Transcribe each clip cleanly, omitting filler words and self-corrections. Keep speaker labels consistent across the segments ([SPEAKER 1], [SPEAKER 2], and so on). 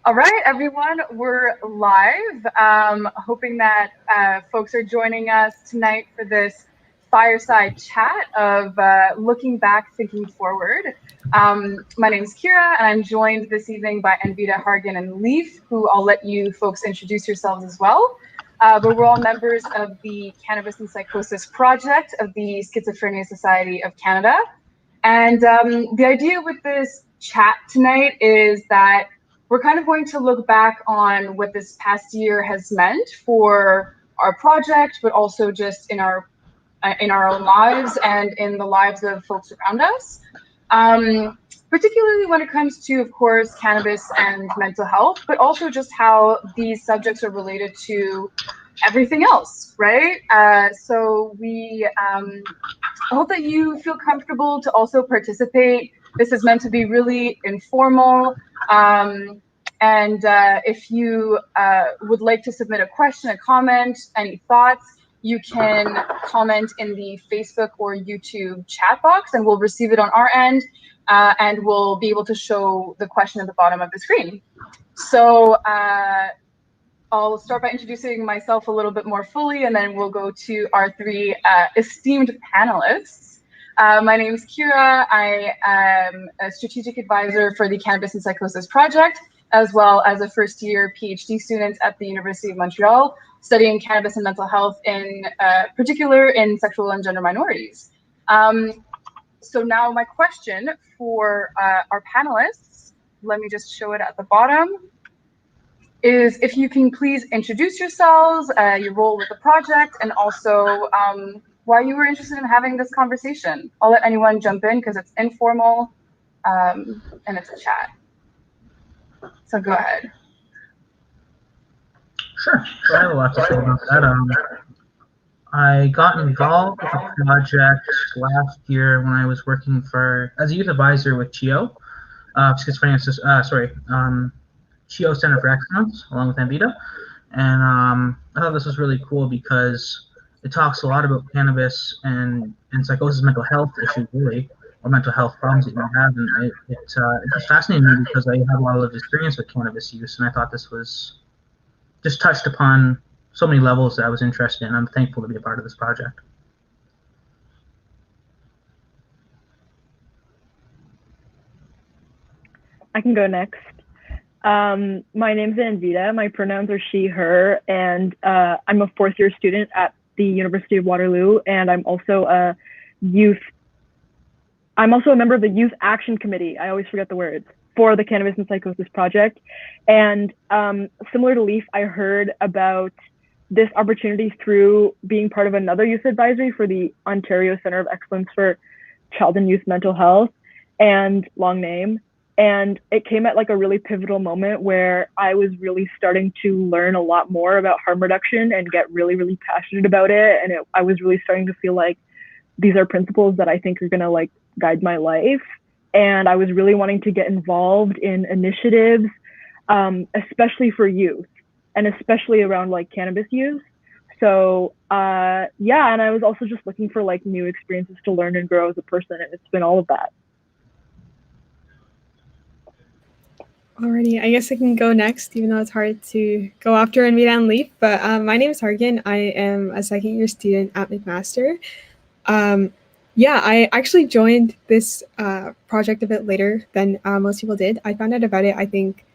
[SPEAKER 1] All right, everyone, we're live. Hoping that folks are joining us tonight for this fireside chat of looking back, thinking forward. My name is Kira, and I'm joined this evening by Anvita, Hargan, and Leaf, who I'll let you folks introduce yourselves as well. But we're all members of the Cannabis and Psychosis Project of the Schizophrenia Society of Canada. And the idea with this chat tonight is that we're kind of going to look back on what this past year has meant for our project, but also just in our own lives and in the lives of folks around us. Particularly when it comes to, of course, cannabis and mental health, but also just how these subjects are related to everything else, right? So we I hope that you feel comfortable to also participate. This is meant to be really informal. And if you would like to submit a question, a comment, any thoughts, you can comment in the Facebook or YouTube chat box, and we'll receive it on our end, and we'll be able to show the question at the bottom of the screen. So I'll start by introducing myself a little bit more fully, and then we'll go to our three esteemed panelists. My name is Kira. I am a strategic advisor for the Cannabis and Psychosis Project, as well as a first-year PhD student at the University of Montreal, studying cannabis and mental health, in particular in sexual and gender minorities. So now my question for our panelists, let me just show it at the bottom, is if you can please introduce yourselves, your role with the project, and also why you were interested in having this conversation. I'll let anyone jump in because it's informal and it's a chat. So go ahead.
[SPEAKER 2] Sure. So I have a lot to say about that. I got involved with the project last year when I was working as a youth advisor with CHIO, Schizophrenia, CHIO Center for Excellence, along with Anvita. And I thought this was really cool because it talks a lot about cannabis and psychosis, mental health issues, really, or mental health problems that you may have. And it just fascinated me because I had a lot of experience with cannabis use, and I thought this was just touched upon so many levels that I was interested in. I'm thankful to be a part of this project.
[SPEAKER 3] I can go next. My name's Anvita. My pronouns are she, her, and I'm a fourth-year student at the University of Waterloo, and I'm also a member of the Youth Action Committee. I always forget the words for the Cannabis and Psychosis Project. And similar to Leaf, I heard about this opportunity through being part of another youth advisory for the Ontario Centre of Excellence for Child and Youth Mental Health, and long name. And it came at like a really pivotal moment where I was really starting to learn a lot more about harm reduction and get really, really passionate about it. And I was really starting to feel like these are principles that I think are going to like guide my life. And I was really wanting to get involved in initiatives, especially for youth and especially around like cannabis use. So yeah, and I was also just looking for like new experiences to learn and grow as a person. And it's been all of that.
[SPEAKER 4] Alrighty, I guess I can go next, even though it's hard to go after and meet and leave. But my name is Hargan. I am a second-year student at McMaster. Yeah, I actually joined this project a bit later than most people did. I found out about it, I think,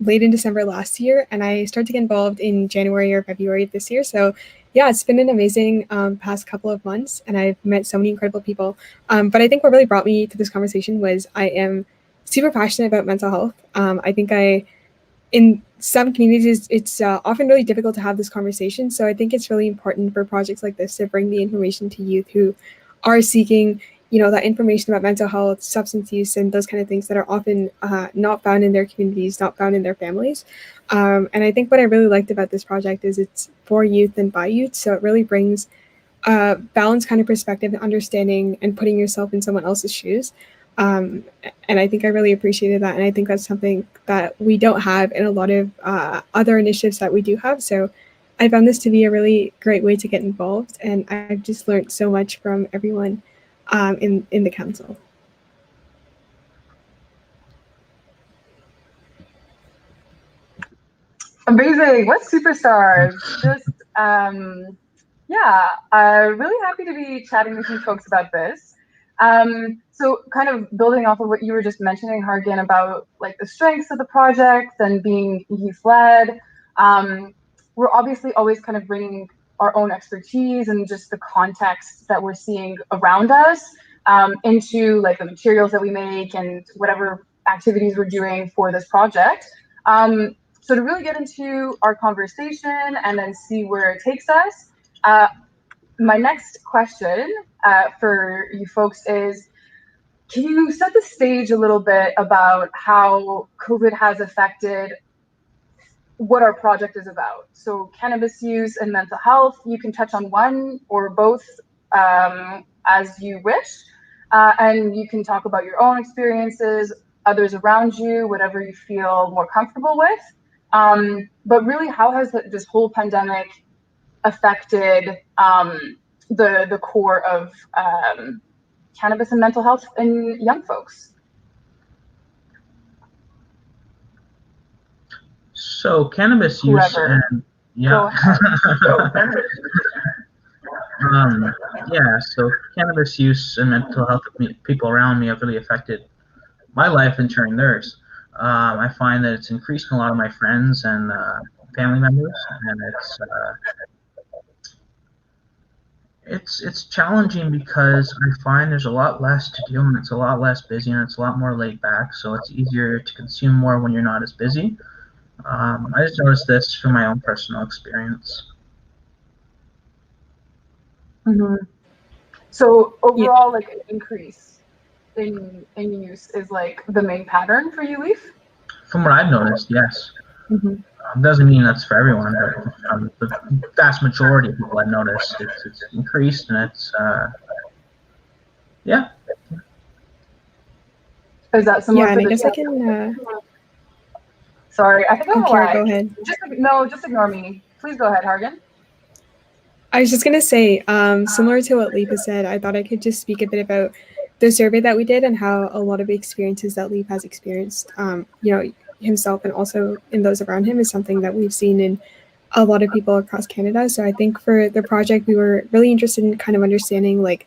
[SPEAKER 4] late in December last year, and I started to get involved in January or February of this year. So yeah, it's been an amazing past couple of months, and I've met so many incredible people. But I think what really brought me to this conversation was I am super passionate about mental health. I think in some communities, it's often really difficult to have this conversation. So I think it's really important for projects like this to bring the information to youth who are seeking, that information about mental health, substance use, and those kind of things that are often not found in their communities, not found in their families. And I think what I really liked about this project is it's for youth and by youth. So it really brings a balanced kind of perspective and understanding and putting yourself in someone else's shoes. And I think I really appreciated that. And I think that's something that we don't have in a lot of other initiatives that we do have. So I found this to be a really great way to get involved. And I've just learned so much from everyone in the council.
[SPEAKER 1] Amazing. What superstars. Just, yeah, really happy to be chatting with you folks about this. So kind of building off of what you were just mentioning, Hargan, about like the strengths of the project and being youth-led, we're obviously always kind of bringing our own expertise and just the context that we're seeing around us into like the materials that we make and whatever activities we're doing for this project. So to really get into our conversation and then see where it takes us, my next question for you folks is, can you set the stage a little bit about how COVID has affected what our project is about? So cannabis use and mental health, you can touch on one or both as you wish. And you can talk about your own experiences, others around you, whatever you feel more comfortable with. But really, how has this whole pandemic affected the core of cannabis and mental health in young folks?
[SPEAKER 2] So cannabis use
[SPEAKER 1] Whoever.
[SPEAKER 2] and yeah. Yeah, so cannabis use and mental health of people around me have really affected my life and turn theirs. I find that it's increased in a lot of my friends and family members, and it's challenging because I find there's a lot less to do and it's a lot less busy and it's a lot more laid back, so it's easier to consume more when you're not as busy. I just noticed this from my own personal experience.
[SPEAKER 1] Mm-hmm. So overall, like an increase in use is like the main pattern for you, Leaf?
[SPEAKER 2] From what I've noticed, yes.
[SPEAKER 1] Mm-hmm.
[SPEAKER 2] Doesn't mean that's for everyone, but the vast majority of people I've noticed, it's increased and it's yeah.
[SPEAKER 1] Is that similar?
[SPEAKER 4] Yeah,
[SPEAKER 1] for
[SPEAKER 4] and I
[SPEAKER 1] the
[SPEAKER 4] guess I can.
[SPEAKER 1] Sorry, I think I'm
[SPEAKER 4] Kira,
[SPEAKER 1] alive.
[SPEAKER 4] go ahead.
[SPEAKER 1] Just ignore me. Please go ahead, Hargan.
[SPEAKER 4] I was just gonna say, similar to what Leap has said, I thought I could just speak a bit about the survey that we did and how a lot of the experiences that Leap has experienced, himself and also in those around him, is something that we've seen in a lot of people across Canada. So I think for the project, we were really interested in kind of understanding like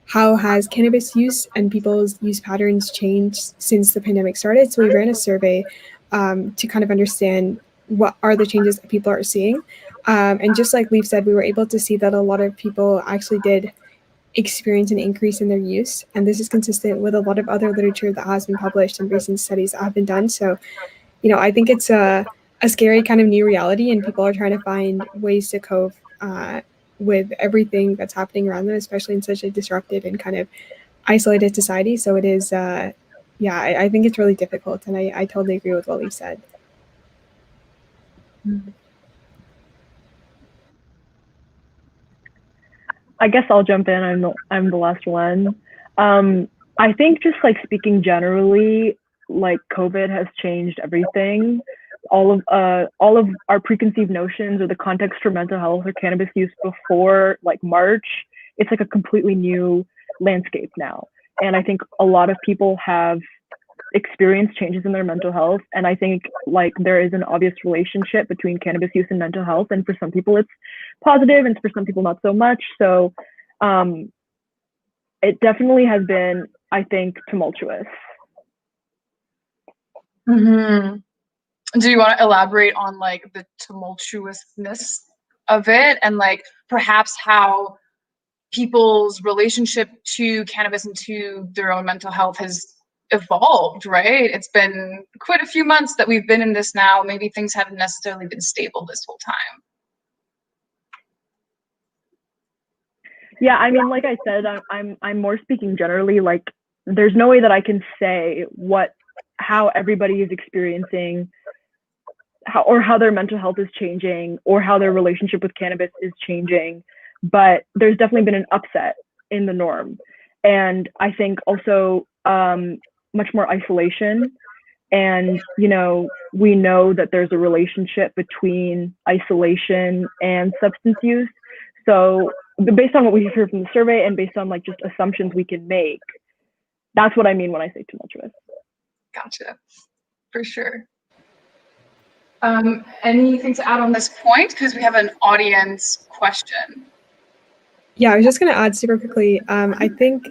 [SPEAKER 4] how has cannabis use and people's use patterns changed since the pandemic started. So we ran a survey to kind of understand what are the changes that people are seeing. And just like Leaf said, we were able to see that a lot of people actually did experience an increase in their use. And this is consistent with a lot of other literature that has been published and recent studies that have been done. So, I think it's a scary kind of new reality, and people are trying to find ways to cope with everything that's happening around them, especially in such a disrupted and kind of isolated society. So it is, I think it's really difficult. And I totally agree with what Leaf said.
[SPEAKER 3] I guess I'll jump in. I'm the last one. I think just like speaking generally, like COVID has changed everything. All of our preconceived notions or the context for mental health or cannabis use before like March, it's like a completely new landscape now. And I think a lot of people have experienced changes in their mental health. And I think like there is an obvious relationship between cannabis use and mental health. And for some people it's positive and for some people not so much. So it definitely has been, I think, tumultuous.
[SPEAKER 1] Mm-hmm. Do you want to elaborate on like the tumultuousness of it and like perhaps how people's relationship to cannabis and to their own mental health has evolved, right? It's been quite a few months that we've been in this now. Maybe things haven't necessarily been stable this whole time.
[SPEAKER 3] Yeah, I mean, like I said, I'm more speaking generally. Like, there's no way that I can say how everybody is experiencing how their mental health is changing or how their relationship with cannabis is changing. But there's definitely been an upset in the norm, and I think also much more isolation. And we know that there's a relationship between isolation and substance use. So based on what we hear from the survey and based on like just assumptions we can make, that's what I mean when I say tumultuous.
[SPEAKER 1] Gotcha, for sure. Anything to add on this point? Because we have an audience question.
[SPEAKER 4] Yeah, I was just going to add super quickly. I think,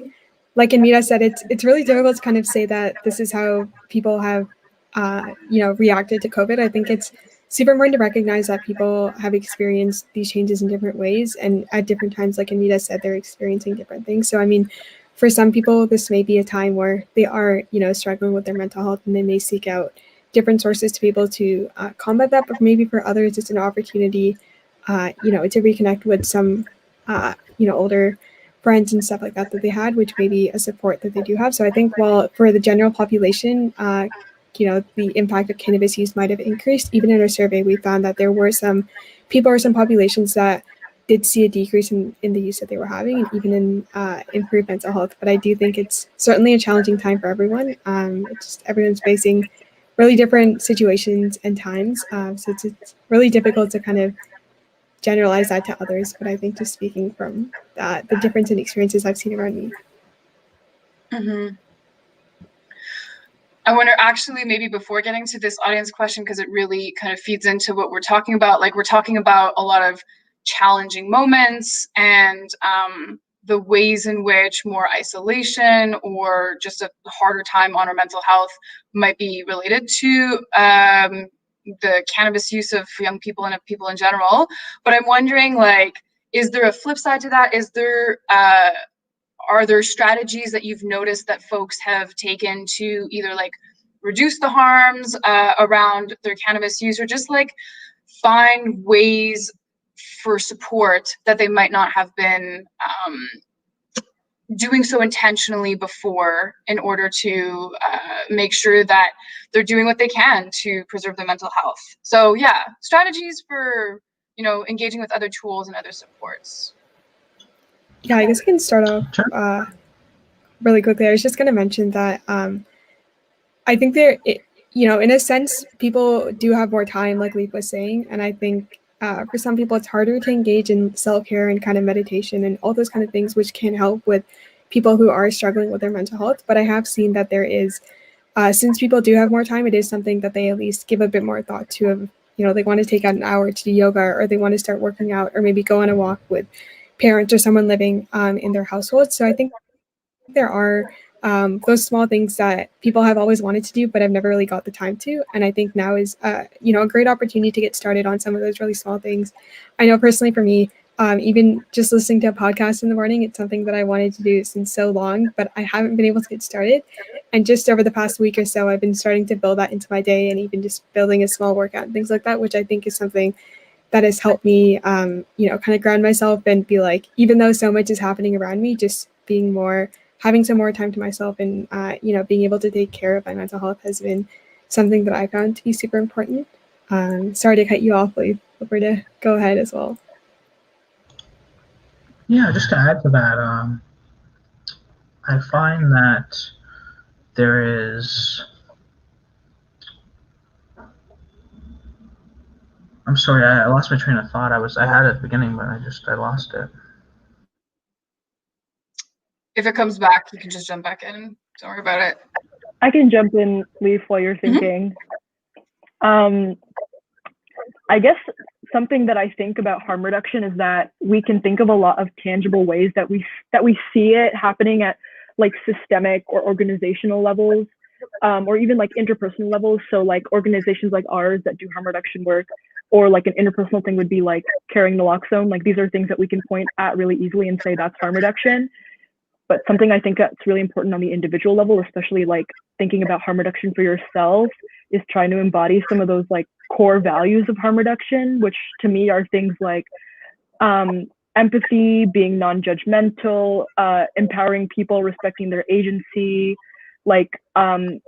[SPEAKER 4] like Anmita said, it's really difficult to kind of say that this is how people have, reacted to COVID. I think it's super important to recognize that people have experienced these changes in different ways, and at different times, like Anmita said, they're experiencing different things. So, I mean, for some people, this may be a time where they are, struggling with their mental health, and they may seek out different sources to be able to combat that. But maybe for others, it's an opportunity, to reconnect with some older friends and stuff like that they had, which may be a support that they do have. So I think while for the general population, the impact of cannabis use might have increased. Even in our survey, we found that there were some people or some populations that did see a decrease in the use that they were having, and even in improved mental health. But I do think it's certainly a challenging time for everyone. It's just everyone's facing really different situations and times. So it's really difficult to kind of generalize that to others, but I think just speaking from the difference in experiences I've seen around me.
[SPEAKER 1] Mm-hmm. I wonder, actually, maybe before getting to this audience question, because it really kind of feeds into what we're talking about, like we're talking about a lot of challenging moments and the ways in which more isolation or just a harder time on our mental health might be related to the cannabis use of young people and of people in general. But I'm wondering, like, is there a flip side to that? Is there are there strategies that you've noticed that folks have taken to either like reduce the harms around their cannabis use, or just like find ways for support that they might not have been doing so intentionally before, in order to make sure that they're doing what they can to preserve their mental health? So yeah, strategies for, engaging with other tools and other supports.
[SPEAKER 4] Yeah, I guess I can start off really quickly. I was just going to mention that I think in a sense, people do have more time, like Leaf was saying, and I think for some people it's harder to engage in self-care and kind of meditation and all those kind of things, which can help with people who are struggling with their mental health. But I have seen that there is, since people do have more time, it is something that they at least give a bit more thought to. Of they want to take out an hour to do yoga, or they want to start working out, or maybe go on a walk with parents or someone living in their household. So I think there are those small things that people have always wanted to do, but have never really got the time to. And I think now is, a great opportunity to get started on some of those really small things. I know personally for me, even just listening to a podcast in the morning, it's something that I wanted to do since so long, but I haven't been able to get started. And just over the past week or so, I've been starting to build that into my day, and even just building a small workout and things like that, which I think is something that has helped me, kind of ground myself and be like, even though so much is happening around me, just having some more time to myself and, being able to take care of my mental health has been something that I found to be super important. Sorry to cut you off, Lee. Feel free to go ahead as well.
[SPEAKER 2] Yeah, just to add to that, I find that there is, I'm sorry, I lost my train of thought. I had it at the beginning, but I lost it.
[SPEAKER 1] If it comes back, you can just jump back in. Don't worry about it.
[SPEAKER 3] I can jump in, Leaf, while you're thinking. I guess something that I think about harm reduction is that we can think of a lot of tangible ways that we see it happening at like systemic or organizational levels, or even like interpersonal levels. So like organizations like ours that do harm reduction work, or like an interpersonal thing would be like carrying naloxone. Like these are things that we can point at really easily and say that's harm reduction. But something I think that's really important on the individual level, especially like thinking about harm reduction for yourself, is trying to embody some of those like core values of harm reduction, which to me are things like empathy, being non-judgmental, empowering people, respecting their agency. Like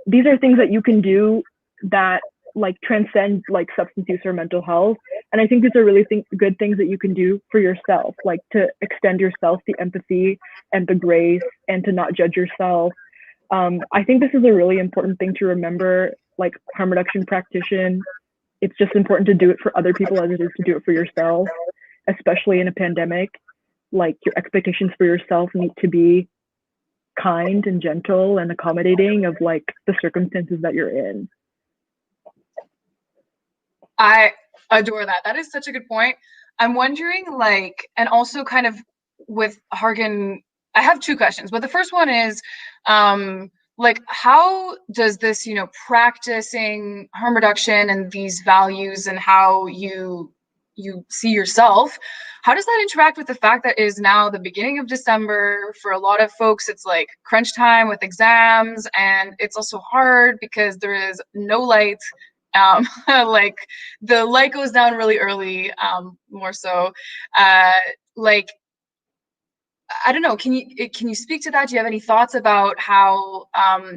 [SPEAKER 3] these are things that you can do that like transcend like substance use or mental health. And I think these are really good things that you can do for yourself, like to extend yourself the empathy and the grace and to not judge yourself. I think this is a really important thing to remember, like harm reduction practitioner. It's just important to do it for other people as it is to do it for yourself, especially in a pandemic. Like your expectations for yourself need to be kind and gentle and accommodating of like the circumstances that you're in.
[SPEAKER 1] I adore that. That is such a good point. I'm wondering, like, and also kind of with Hargan, I have two questions, but the first one is, like, how does this, you know, practicing harm reduction and these values and how you see yourself, how does that interact with the fact that it is now the beginning of December? For a lot of folks, it's like crunch time with exams, and it's also hard because there is no light. Like the light goes down really early, more so. Like, I don't know, can you speak to that? Do you have any thoughts about how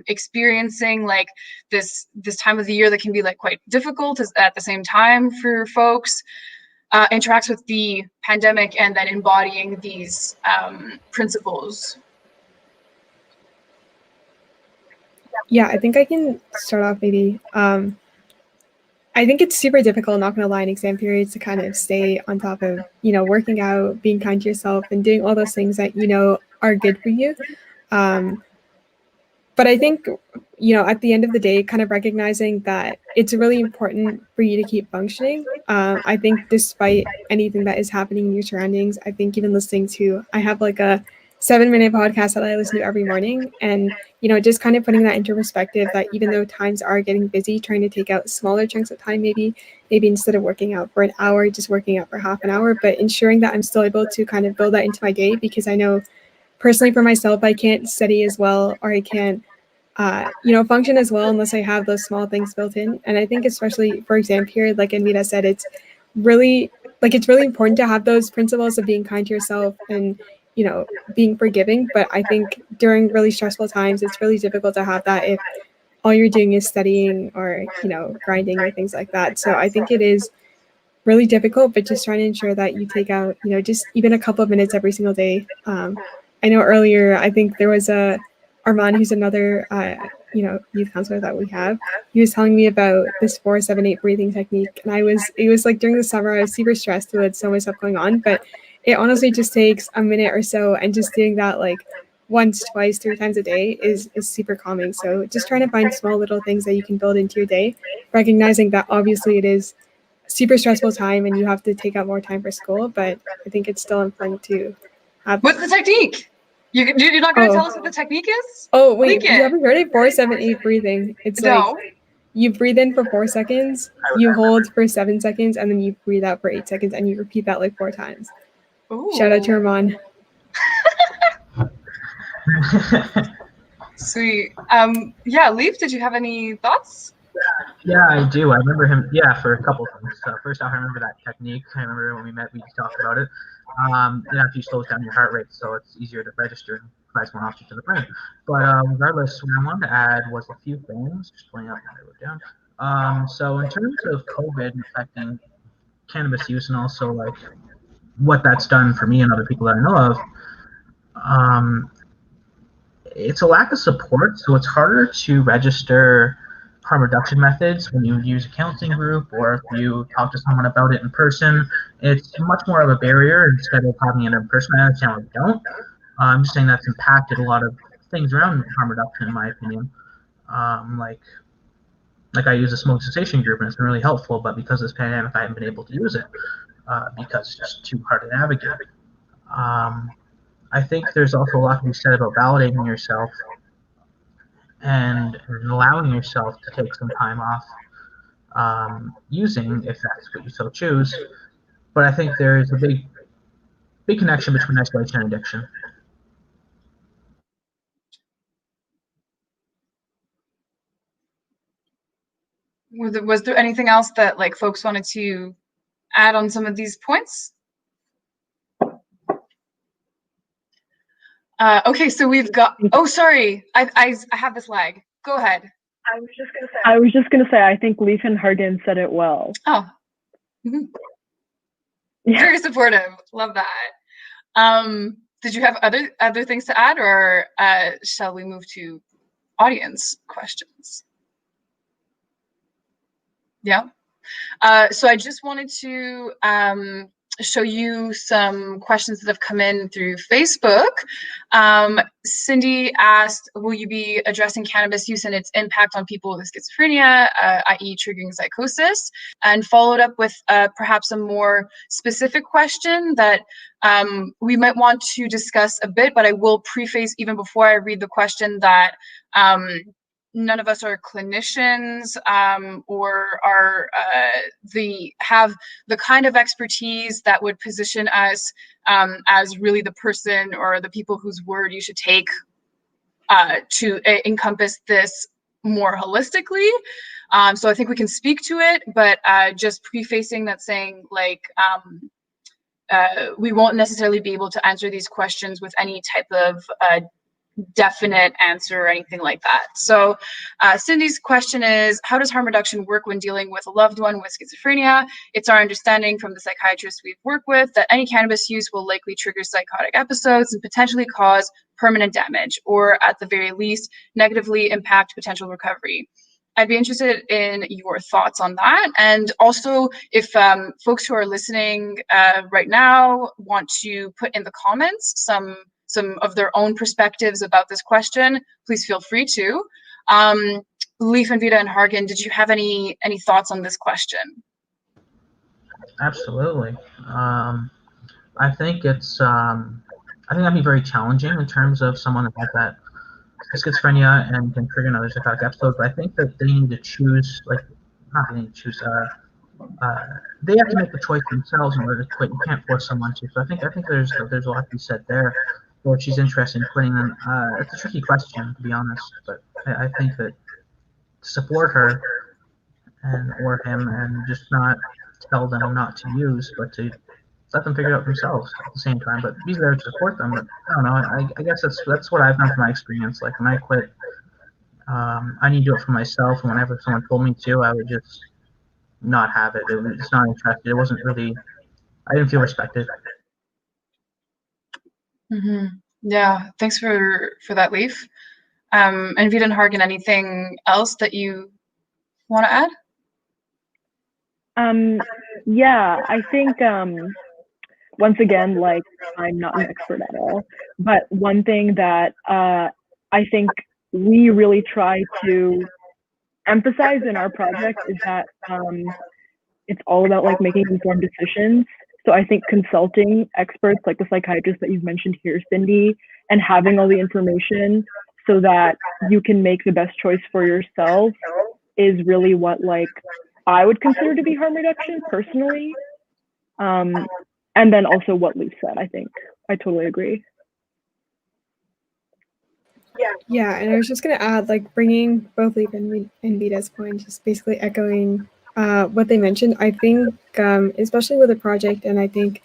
[SPEAKER 1] experiencing like this time of the year that can be like quite difficult is at the same time for folks interacts with the pandemic and then embodying these principles?
[SPEAKER 4] Yeah, I think I can start off maybe. I think it's super difficult, not gonna lie, in exam periods to kind of stay on top of, you know, working out, being kind to yourself, and doing all those things that you know are good for you. Um, but I think, you know, at the end of the day, kind of recognizing that it's really important for you to keep functioning. I think despite anything that is happening in your surroundings, I think even listening to, I have like a 7-minute podcast that I listen to every morning, and you know, just kind of putting that into perspective that even though times are getting busy, trying to take out smaller chunks of time, maybe instead of working out for an hour, just working out for half an hour, but ensuring that I'm still able to kind of build that into my day, because I know personally for myself, I can't study as well, or I can't, you know, function as well unless I have those small things built in. And I think especially for exam period, like Anita said, really it's really important to have those principles of being kind to yourself and, you know, being forgiving. But I think during really stressful times, it's really difficult to have that if all you're doing is studying or, you know, grinding or things like that. So I think it is really difficult, but just trying to ensure that you take out, you know, just even a couple of minutes every single day. I know earlier, I think there was a Armand, who's another, you know, youth counselor that we have. He was telling me about this 4-7-8 breathing technique, and it was like during the summer, I was super stressed with so much stuff going on, but it honestly just takes a minute or so, and just doing that like once, twice, 3 times a day is super calming. So just trying to find small little things that you can build into your day, recognizing that obviously it is super stressful time and you have to take out more time for school, but I think it's still important to have.
[SPEAKER 1] What's the technique? You're not going to tell us what the technique is?
[SPEAKER 4] Oh, wait, you haven't heard it? 4-7-8 breathing. It's like you breathe in for 4 seconds, you hold for 7 seconds, and then you breathe out for 8 seconds, and you repeat that like 4 times. Ooh. Shout out to Armand.
[SPEAKER 1] Sweet. Yeah, Leaf, did you have any thoughts?
[SPEAKER 2] Yeah, I do. I remember him, for a couple of things. First off, I remember that technique. I remember when we met, we talked about it. It actually slows down your heart rate, so it's easier to register and provides more oxygen to the brain. But regardless, what I wanted to add was a few things, just pulling up what I wrote down. So in terms of COVID affecting cannabis use and also like what that's done for me and other people that I know of, it's a lack of support, so it's harder to register harm reduction methods when you use a counseling group or if you talk to someone about it in person. It's much more of a barrier instead of having it in person. I understand why we don't. I'm just saying that's impacted a lot of things around harm reduction, in my opinion. Like I use a smoke cessation group and it's been really helpful, but because of this pandemic, I haven't been able to use it because it's just too hard to navigate. I think there's also a lot to be said about validating yourself and allowing yourself to take some time off using, if that's what you so choose. But I think there is a big connection between isolation and addiction.
[SPEAKER 1] Was there anything else that like folks wanted to add on some of these points? Okay, so we've got. Oh, sorry, I have this lag. Go ahead.
[SPEAKER 3] I was just gonna say. I think Leaf and Hargan said it well.
[SPEAKER 1] Oh, mm-hmm. Yeah. Very supportive. Love that. Did you have other things to add, or shall we move to audience questions? Yeah. So I just wanted to show you some questions that have come in through Facebook. Cindy asked, will you be addressing cannabis use and its impact on people with schizophrenia, i.e. triggering psychosis? And followed up with perhaps a more specific question that we might want to discuss a bit, but I will preface even before I read the question that none of us are clinicians or are have the kind of expertise that would position us as really the person or the people whose word you should take to encompass this more holistically. So I think we can speak to it, but just prefacing that saying like we won't necessarily be able to answer these questions with any type of definite answer or anything like that. So Cindy's question is, how does harm reduction work when dealing with a loved one with schizophrenia? It's our understanding from the psychiatrists we've worked with that any cannabis use will likely trigger psychotic episodes and potentially cause permanent damage, or at the very least, negatively impact potential recovery. I'd be interested in your thoughts on that. And also, if folks who are listening right now want to put in the comments some of their own perspectives about this question, please feel free to. Leif and Vita and Hargan, did you have any thoughts on this question?
[SPEAKER 2] Absolutely. I think it's I think that'd be very challenging in terms of someone that has that schizophrenia and can trigger another psychotic episode. But I think that they need to choose, like, not they need to choose. They have to make the choice themselves in order to quit. You can't force someone to. So I think there's a lot to be said there. Or if she's interested in quitting, then it's a tricky question, to be honest. But I think that to support her or him and just not tell them not to use, but to let them figure it out themselves at the same time. But be there to support them. But I don't know. I guess that's what I've done from my experience. Like when I quit, I need to do it for myself. And whenever someone told me to, I would just not have it. It was just not interested. It wasn't really. I didn't feel respected.
[SPEAKER 1] Mm-hmm. Yeah, thanks for that, Leif. And Vita and Hargan, anything else that you want to add?
[SPEAKER 3] Yeah, I think once again, like, I'm not an expert at all, but one thing that I think we really try to emphasize in our project is that it's all about like making informed decisions. So I think consulting experts like the psychiatrist that you've mentioned here, Cindy, and having all the information so that you can make the best choice for yourself is really what like I would consider to be harm reduction personally. And then also what Leif said, I think I totally agree.
[SPEAKER 4] Yeah, and I was just gonna add, like, bringing both Leif and Vita's point, just basically echoing what they mentioned. I think, especially with a project, and I think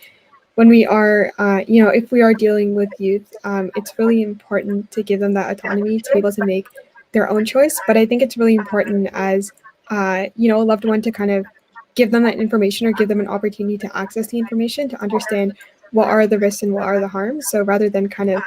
[SPEAKER 4] when we are, if we are dealing with youth, it's really important to give them that autonomy to be able to make their own choice. But I think it's really important as, a loved one to kind of give them that information or give them an opportunity to access the information to understand what are the risks and what are the harms. So rather than kind of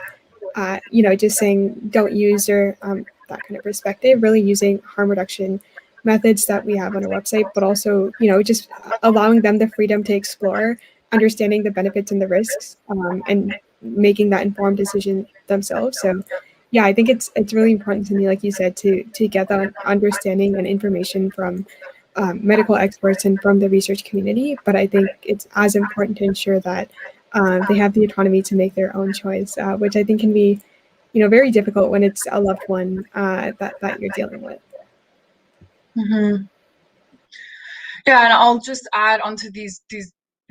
[SPEAKER 4] just saying don't use or that kind of perspective, really using harm reduction methods that we have on our website, but also, just allowing them the freedom to explore, understanding the benefits and the risks, and making that informed decision themselves. So yeah, I think it's really important to me, like you said, to get that understanding and information from medical experts and from the research community. But I think it's as important to ensure that they have the autonomy to make their own choice, which I think can be, very difficult when it's a loved one that you're dealing with.
[SPEAKER 1] Mm-hmm. Yeah, and I'll just add onto these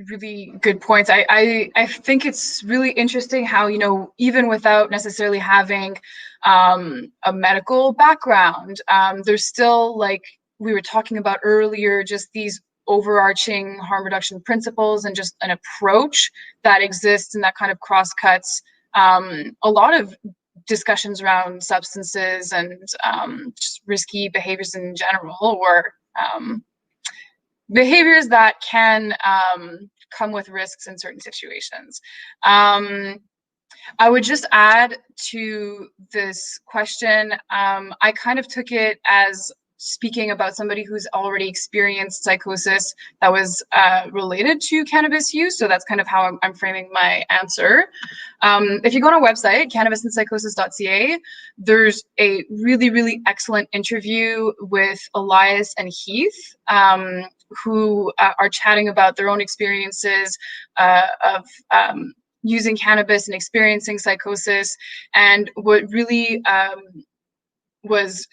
[SPEAKER 1] really good points. I think it's really interesting how, even without necessarily having a medical background, there's still, like we were talking about earlier, just these overarching harm reduction principles and just an approach that exists and that kind of cross-cuts a lot of discussions around substances and just risky behaviors in general, or behaviors that can come with risks in certain situations. I would just add to this question, I kind of took it as speaking about somebody who's already experienced psychosis that was related to cannabis use. So that's kind of how I'm framing my answer. If you go on our website, cannabisandpsychosis.ca, there's a really, really excellent interview with Elias and Heath, who are chatting about their own experiences of using cannabis and experiencing psychosis. And what really was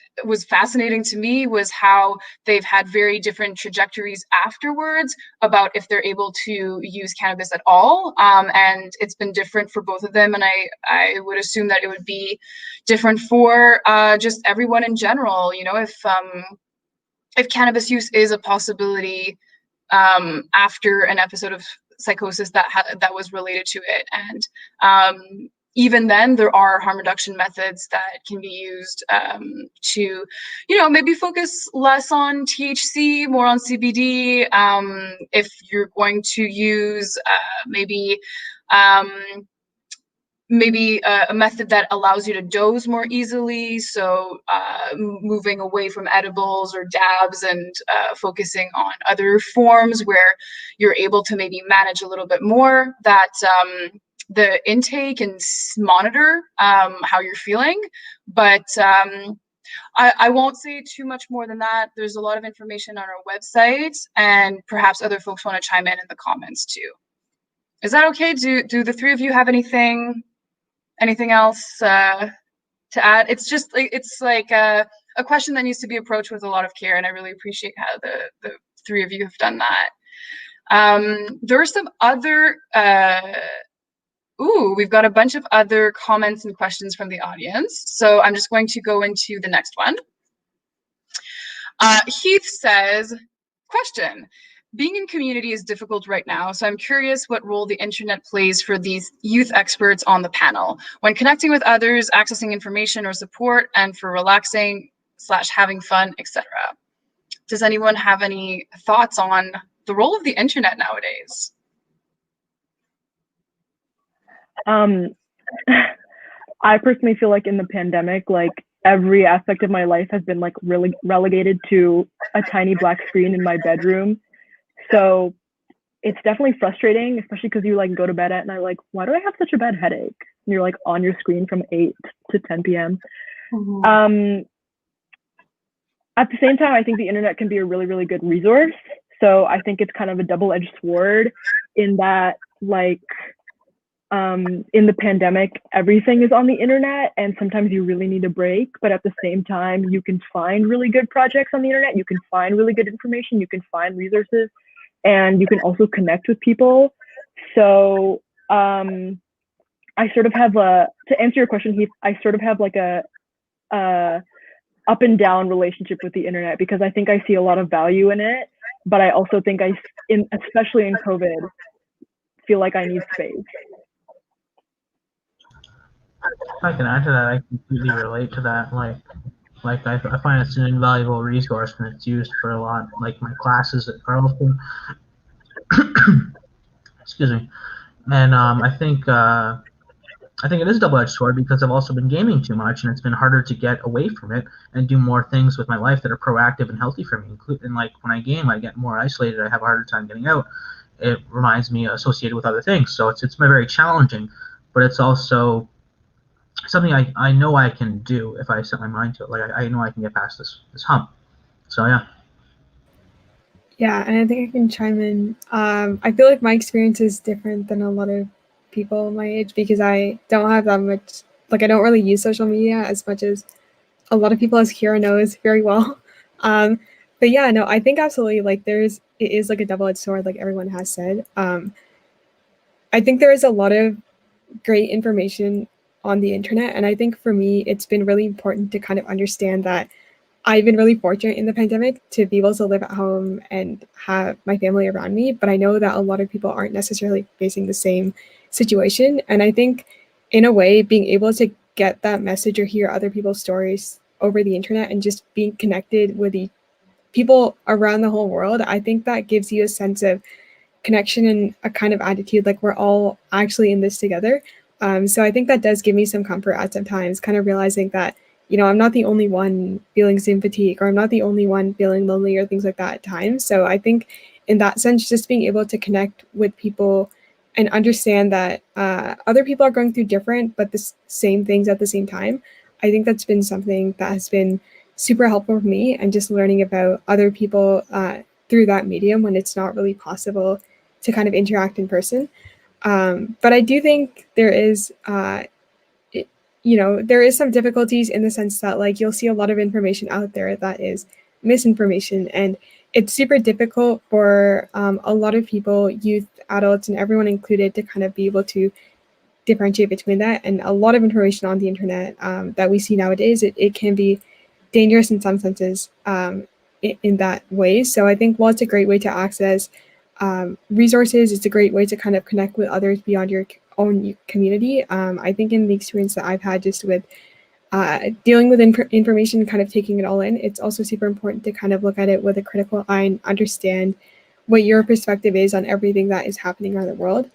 [SPEAKER 1] fascinating to me was how they've had very different trajectories afterwards about if they're able to use cannabis at all, and it's been different for both of them, and I would assume that it would be different for just everyone in general, you know, if cannabis use is a possibility after an episode of psychosis that was related to it. And even then, there are harm reduction methods that can be used to, you know, maybe focus less on THC, more on CBD. If you're going to use maybe a method that allows you to dose more easily. So moving away from edibles or dabs and focusing on other forms where you're able to maybe manage a little bit more that the intake and monitor how you're feeling. But I won't say too much more than that. There's a lot of information on our website, and perhaps other folks want to chime in the comments too. Is that okay? Do the three of you have anything else to add? It's just it's like a question that needs to be approached with a lot of care, and I really appreciate how the three of you have done that. There are some other we've got a bunch of other comments and questions from the audience, so I'm just going to go into the next one. Heath says, question: being in community is difficult right now, so I'm curious what role the internet plays for these youth experts on the panel when connecting with others, accessing information or support, and for relaxing / having fun, etc. Does anyone have any thoughts on the role of the internet nowadays?
[SPEAKER 3] I personally feel like in the pandemic, like every aspect of my life has been like really relegated to a tiny black screen in my bedroom. So it's definitely frustrating, especially because you like go to bed at night, like, why do I have such a bad headache? And you're like on your screen from 8 to 10 p.m. Mm-hmm. At the same time, I think the internet can be a really, really good resource. So I think it's kind of a double-edged sword in that, like, in the pandemic, everything is on the internet, and sometimes you really need a break. But at the same time, you can find really good projects on the internet. You can find really good information. You can find resources, and you can also connect with people. So I sort of have to answer your question, Heath, I sort of have like a up and down relationship with the internet, because I think I see a lot of value in it, but I also think especially in COVID, feel like I need space.
[SPEAKER 2] If I can add to that, I completely relate to that. Like I find it's an invaluable resource, and it's used for a lot. Like my classes at Carlton. Excuse me. And I think it is a double-edged sword, because I've also been gaming too much, and it's been harder to get away from it and do more things with my life that are proactive and healthy for me. And like when I game, I get more isolated. I have a harder time getting out. It reminds me associated with other things. So it's very challenging, but it's also something I know I can do if I set my mind to it. Like I know I can get past this hump. So yeah.
[SPEAKER 4] Yeah, and I think I can chime in. I feel like my experience is different than a lot of people my age, because I don't have that much, like I don't really use social media as much as a lot of people, as Kira knows very well. But yeah, no, I think absolutely, like it is like a double-edged sword, like everyone has said. I think there is a lot of great information on the internet, and I think for me, it's been really important to kind of understand that I've been really fortunate in the pandemic to be able to live at home and have my family around me, but I know that a lot of people aren't necessarily facing the same situation. And I think in a way, being able to get that message or hear other people's stories over the internet and just being connected with the people around the whole world, I think that gives you a sense of connection and a kind of attitude like we're all actually in this together. So I think that does give me some comfort at some times, kind of realizing that I'm not the only one feeling Zoom fatigue, or I'm not the only one feeling lonely or things like that at times. So I think in that sense, just being able to connect with people and understand that other people are going through different but the same things at the same time, I think that's been something that has been super helpful for me, and just learning about other people through that medium when it's not really possible to kind of interact in person. But I do think there is there is some difficulties in the sense that, like, you'll see a lot of information out there that is misinformation, and it's super difficult for a lot of people, youth, adults, and everyone included, to kind of be able to differentiate between that. And a lot of information on the internet that we see nowadays, it can be dangerous in some senses in that way. So I think while it's a great way to access resources, it's a great way to kind of connect with others beyond your own community. I think in the experience that I've had just with dealing with information, kind of taking it all in, it's also super important to kind of look at it with a critical eye and understand what your perspective is on everything that is happening around the world.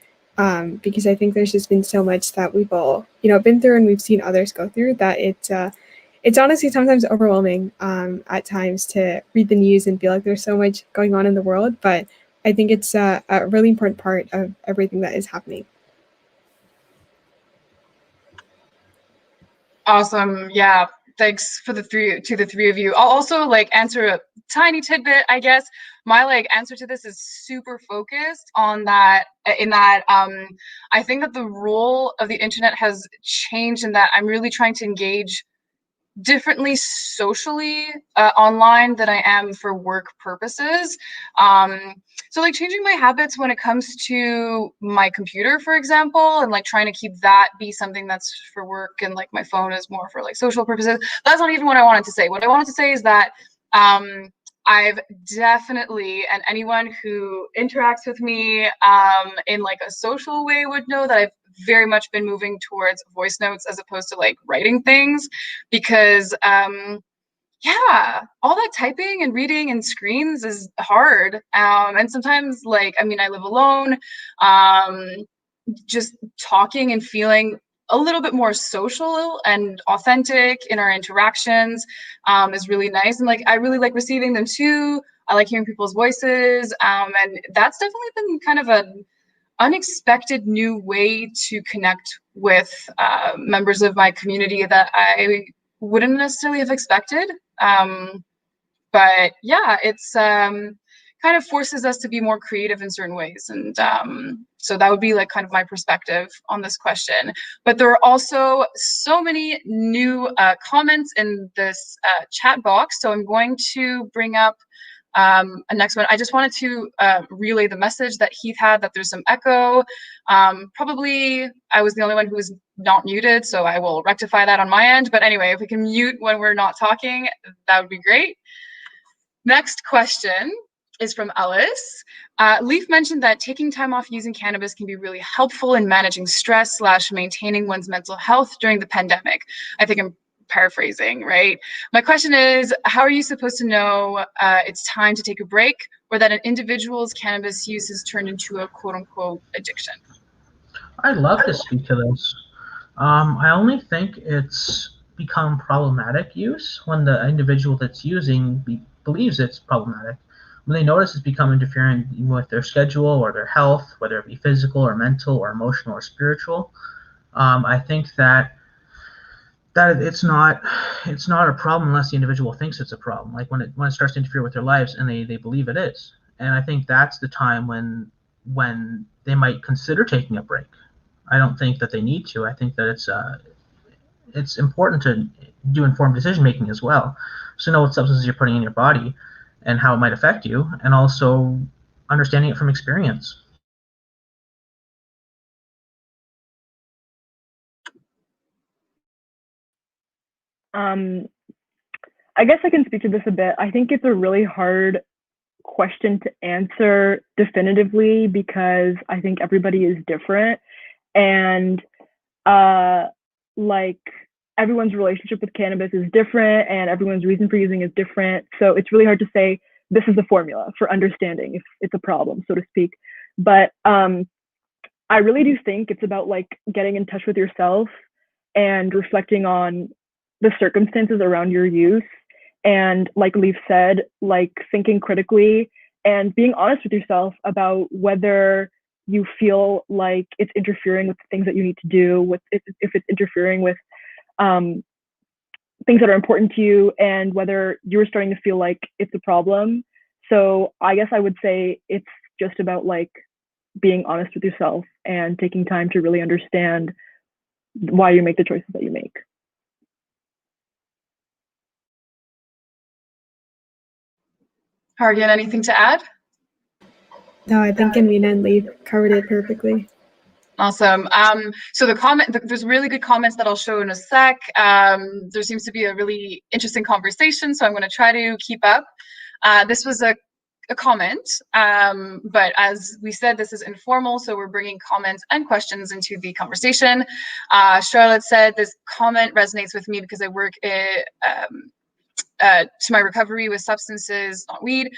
[SPEAKER 4] Because I think there's just been so much that we've all, been through, and we've seen others go through, that it's honestly sometimes overwhelming at times to read the news and feel like there's so much going on in the world. But I think it's a really important part of everything that is happening.
[SPEAKER 1] Awesome. Yeah. Thanks for the three of you. I'll also answer a tiny tidbit, I guess. My answer to this is super focused on that, in that I think that the role of the internet has changed, in that I'm really trying to engage differently socially online than I am for work purposes. So changing my habits when it comes to my computer, for example, and trying to keep that be something that's for work, and my phone is more for social purposes. That's not even what I wanted to say. What I wanted to say is that I've definitely, and anyone who interacts with me in a social way would know that I've very much been moving towards voice notes as opposed to writing things, because yeah, all that typing and reading and screens is hard, and sometimes I live alone, just talking and feeling a little bit more social and authentic in our interactions is really nice, and I really like receiving them too. I like hearing people's voices, and that's definitely been kind of an unexpected new way to connect with members of my community that I wouldn't necessarily have expected. But yeah, it's kind of forces us to be more creative in certain ways. And so that would be kind of my perspective on this question. But there are also so many new comments in this chat box. So I'm going to bring up a next one. I just wanted to relay the message that Heath had, that there's some echo. Probably I was the only one who was not muted, so I will rectify that on my end. But anyway, if we can mute when we're not talking, that would be great. Next question is from Ellis. Leaf mentioned that taking time off using cannabis can be really helpful in managing stress / maintaining one's mental health during the pandemic. I think I'm paraphrasing, right? My question is, how are you supposed to know it's time to take a break, or that an individual's cannabis use has turned into a quote-unquote addiction?
[SPEAKER 2] I'd love to speak to this. I only think it's become problematic use when the individual that's using believes it's problematic. When they notice it's become interfering with their schedule or their health, whether it be physical or mental or emotional or spiritual, I think that it's not a problem unless the individual thinks it's a problem. When it starts to interfere with their lives and they believe it is. And I think that's the time when they might consider taking a break. I don't think that they need to. I think that it's important to do informed decision making as well. So know what substances you're putting in your body and how it might affect you, and also understanding it from experience.
[SPEAKER 3] I guess I can speak to this a bit. I think it's a really hard question to answer definitively, because I think everybody is different, and everyone's relationship with cannabis is different, and everyone's reason for using is different. So it's really hard to say this is the formula for understanding if it's a problem, so to speak. But I really do think it's about getting in touch with yourself and reflecting on the circumstances around your use, and like Leaf said, like thinking critically and being honest with yourself about whether you feel like it's interfering with things that you need to do, with if it's interfering with things that are important to you, and whether you're starting to feel like it's a problem. So I guess I would say it's just about like being honest with yourself and taking time to really understand why you make the choices that you make.
[SPEAKER 1] Hargan, anything to add?
[SPEAKER 4] No, I think Anvita and Leaf covered it perfectly.
[SPEAKER 1] Awesome. So there's really good comments that I'll show in a sec. There seems to be a really interesting conversation, so I'm going to try to keep up. This was a comment, but as we said, this is informal, so we're bringing comments and questions into the conversation. Charlotte said, this comment resonates with me because I work to my recovery with substances, not weed,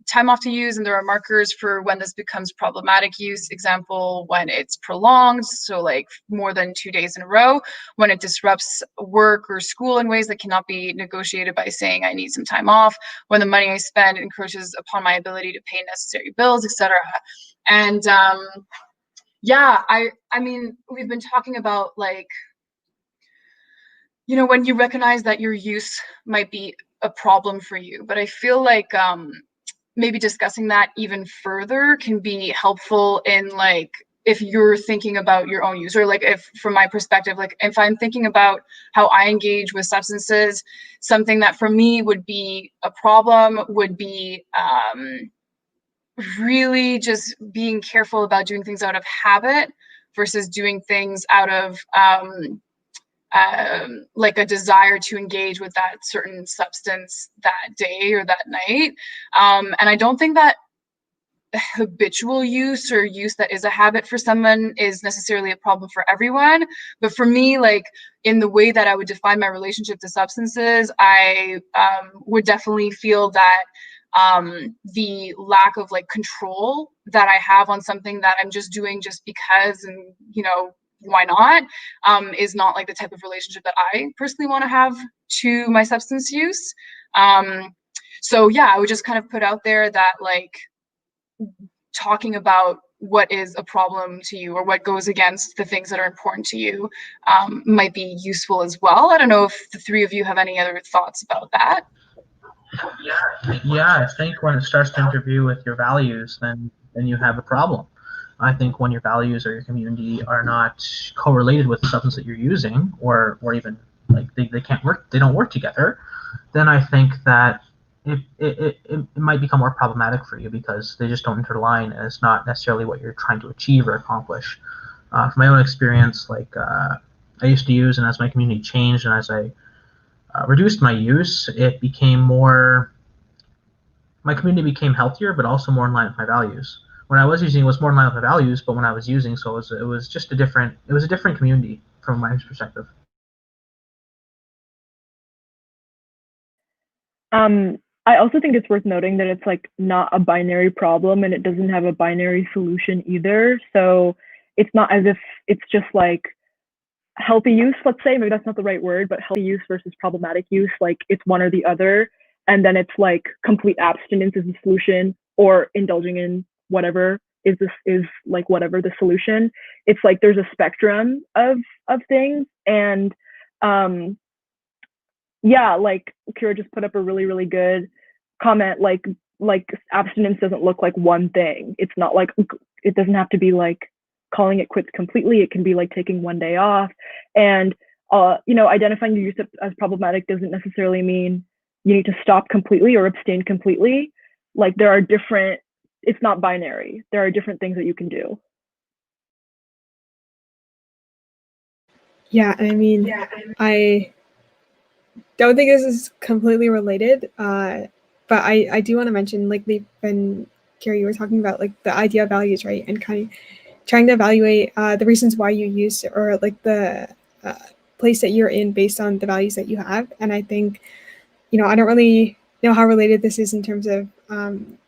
[SPEAKER 1] time off to use, and there are markers for when this becomes problematic use. Example, when it's prolonged, so like more than 2 days in a row, when it disrupts work or school in ways that cannot be negotiated by saying I need some time off, when the money I spend encroaches upon my ability to pay necessary bills, etc. And yeah, I mean, we've been talking about like, you know, when you recognize that your use might be a problem for you, but I feel like maybe discussing that even further can be helpful in like, if you're thinking about your own use, or like if from my perspective, like if I'm thinking about how I engage with substances, something that for me would be a problem would be really just being careful about doing things out of habit versus doing things out of like a desire to engage with that certain substance that day or that night. And I don't think that habitual use or use that is a habit for someone is necessarily a problem for everyone. But for me, like in the way that I would define my relationship to substances, I would definitely feel that the lack of like control that I have on something that I'm just doing just because, and you know, why not, is not like the type of relationship that I personally want to have to my substance use. So yeah, I would just kind of put out there that like talking about what is a problem to you or what goes against the things that are important to you might be useful as well. I don't know if the three of you have any other thoughts about that.
[SPEAKER 2] Yeah, I think when it starts to interfere with your values, then you have a problem. I think when your values or your community are not correlated with the substance that you're using, or even like they can't work, they don't work together, then I think that it might become more problematic for you because they just don't interline, and it's not necessarily what you're trying to achieve or accomplish. From my own experience, like I used to use, and as my community changed and as I reduced my use, it became more, my community became healthier, but also more in line with my values. When I was using, it was more in line with my values, but when I was using, so it was just a different community from my perspective.
[SPEAKER 3] I also think it's worth noting that it's like not a binary problem, and it doesn't have a binary solution either. So it's not as if it's just like healthy use, let's say, maybe that's not the right word, but healthy use versus problematic use, like it's one or the other. And then it's like complete abstinence is the solution, or indulging in whatever is like whatever the solution. It's like there's a spectrum of things. And yeah, like Kira just put up a really, really good comment, like abstinence doesn't look like one thing. It's not like, it doesn't have to be like calling it quits completely. It can be like taking one day off. And you know, identifying your use as problematic doesn't necessarily mean you need to stop completely or abstain completely. Like there are different, it's not binary. There are different things that you can do.
[SPEAKER 4] Yeah, I mean, I don't think this is completely related, but I do want to mention, like Leap and Carrie, you were talking about like the idea of values, right? And kind of trying to evaluate the reasons why you use, or like the place that you're in based on the values that you have. And I think, you know, I don't really know how related this is in terms of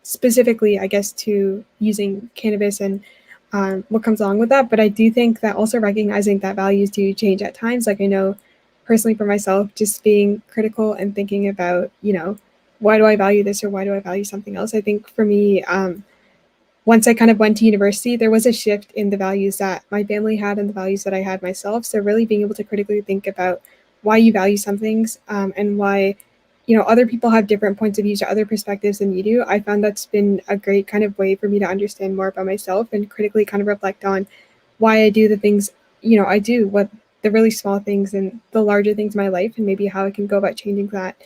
[SPEAKER 4] specifically, I guess, to using cannabis and what comes along with that. But I do think that also recognizing that values do change at times. Like I know personally for myself, just being critical and thinking about, why do I value this or why do I value something else? I think for me, once I kind of went to university, there was a shift in the values that my family had and the values that I had myself. So really being able to critically think about why you value some things, and why, other people have different points of views or other perspectives than you do. I found that's been a great kind of way for me to understand more about myself and critically kind of reflect on why I do the things, I do, what the really small things and the larger things in my life, and maybe how I can go about changing that,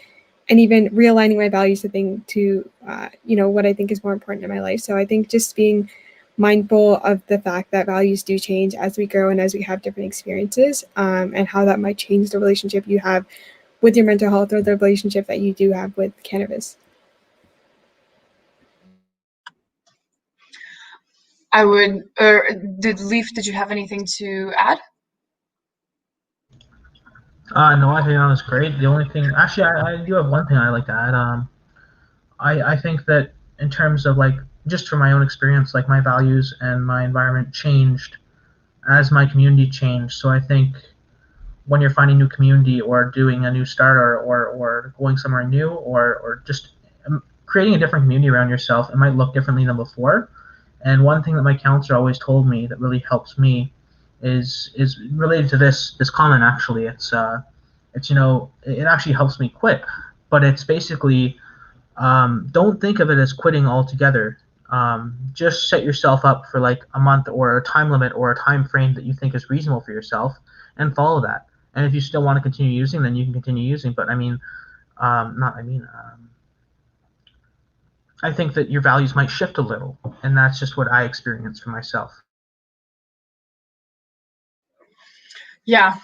[SPEAKER 4] and even realigning my values to what I think is more important in my life. So I think just being mindful of the fact that values do change as we grow and as we have different experiences, and how that might change the relationship you have with your mental health or the relationship that you do have with cannabis.
[SPEAKER 1] I would, did you have anything to add?
[SPEAKER 2] No, I think that was great. The only thing, actually, I do have one thing I like to add. I think that in terms of like, just from my own experience, like my values and my environment changed as my community changed. So I think when you're finding new community or doing a new start, or going somewhere new, or just creating a different community around yourself, it might look differently than before. And one thing that my counselor always told me that really helps me is related to this comment. Actually, it's it actually helps me quit, but it's basically, don't think of it as quitting altogether. Just set yourself up for like a month or a time limit or a time frame that you think is reasonable for yourself, and follow that. And if you still want to continue using, then you can continue using. But not I mean, I think that your values might shift a little, and that's just what I experienced for myself.
[SPEAKER 1] Yeah.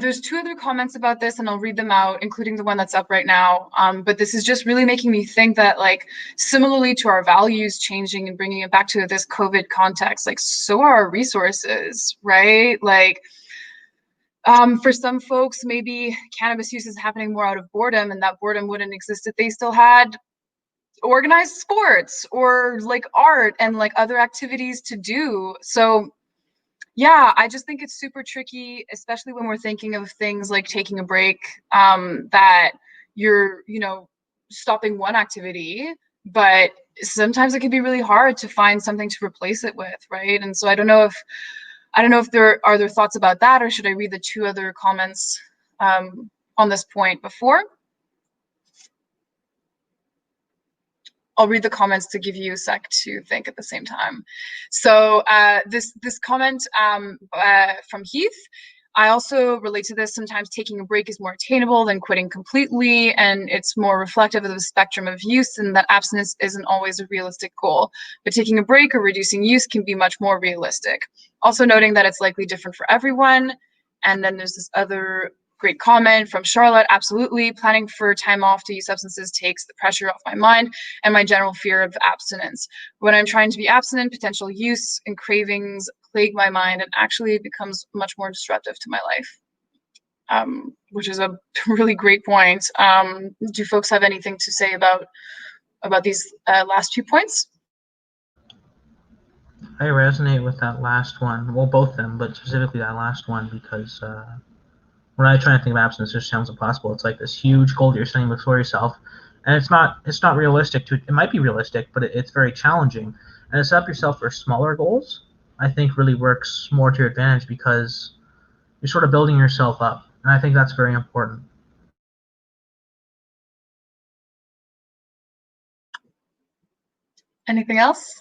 [SPEAKER 1] There's two other comments about this, and I'll read them out, including the one that's up right now. But this is just really making me think that, like, similarly to our values changing and bringing it back to this COVID context, like, so are our resources, right? Like, for some folks, maybe cannabis use is happening more out of boredom, and that boredom wouldn't exist if they still had organized sports or like art and like other activities to do. So yeah, I just think it's super tricky, especially when we're thinking of things like taking a break, that you're, stopping one activity, but sometimes it can be really hard to find something to replace it with, right? And so I don't know if there thoughts about that, or should I read the two other comments on this point before? I'll read the comments to give you a sec to think at the same time. So this comment from Heath, I also relate to this. Sometimes taking a break is more attainable than quitting completely, and it's more reflective of the spectrum of use, and that abstinence isn't always a realistic goal. But taking a break or reducing use can be much more realistic. Also noting that it's likely different for everyone. And then there's this other great comment from Charlotte. Absolutely. Planning for time off to use substances takes the pressure off my mind and my general fear of abstinence. When I'm trying to be abstinent, potential use and cravings plague my mind, and actually it becomes much more disruptive to my life, which is a really great point. Do folks have anything to say about these last 2 points?
[SPEAKER 2] I resonate with that last one. Well, both of them, but specifically that last one, because when I try to think of abstinence, it just sounds impossible. It's like this huge goal that you're setting before yourself, and it's not realistic. It might be realistic, but it's very challenging. And to set up yourself for smaller goals, I think really works more to your advantage, because you're sort of building yourself up, and I think that's very important.
[SPEAKER 1] Anything else?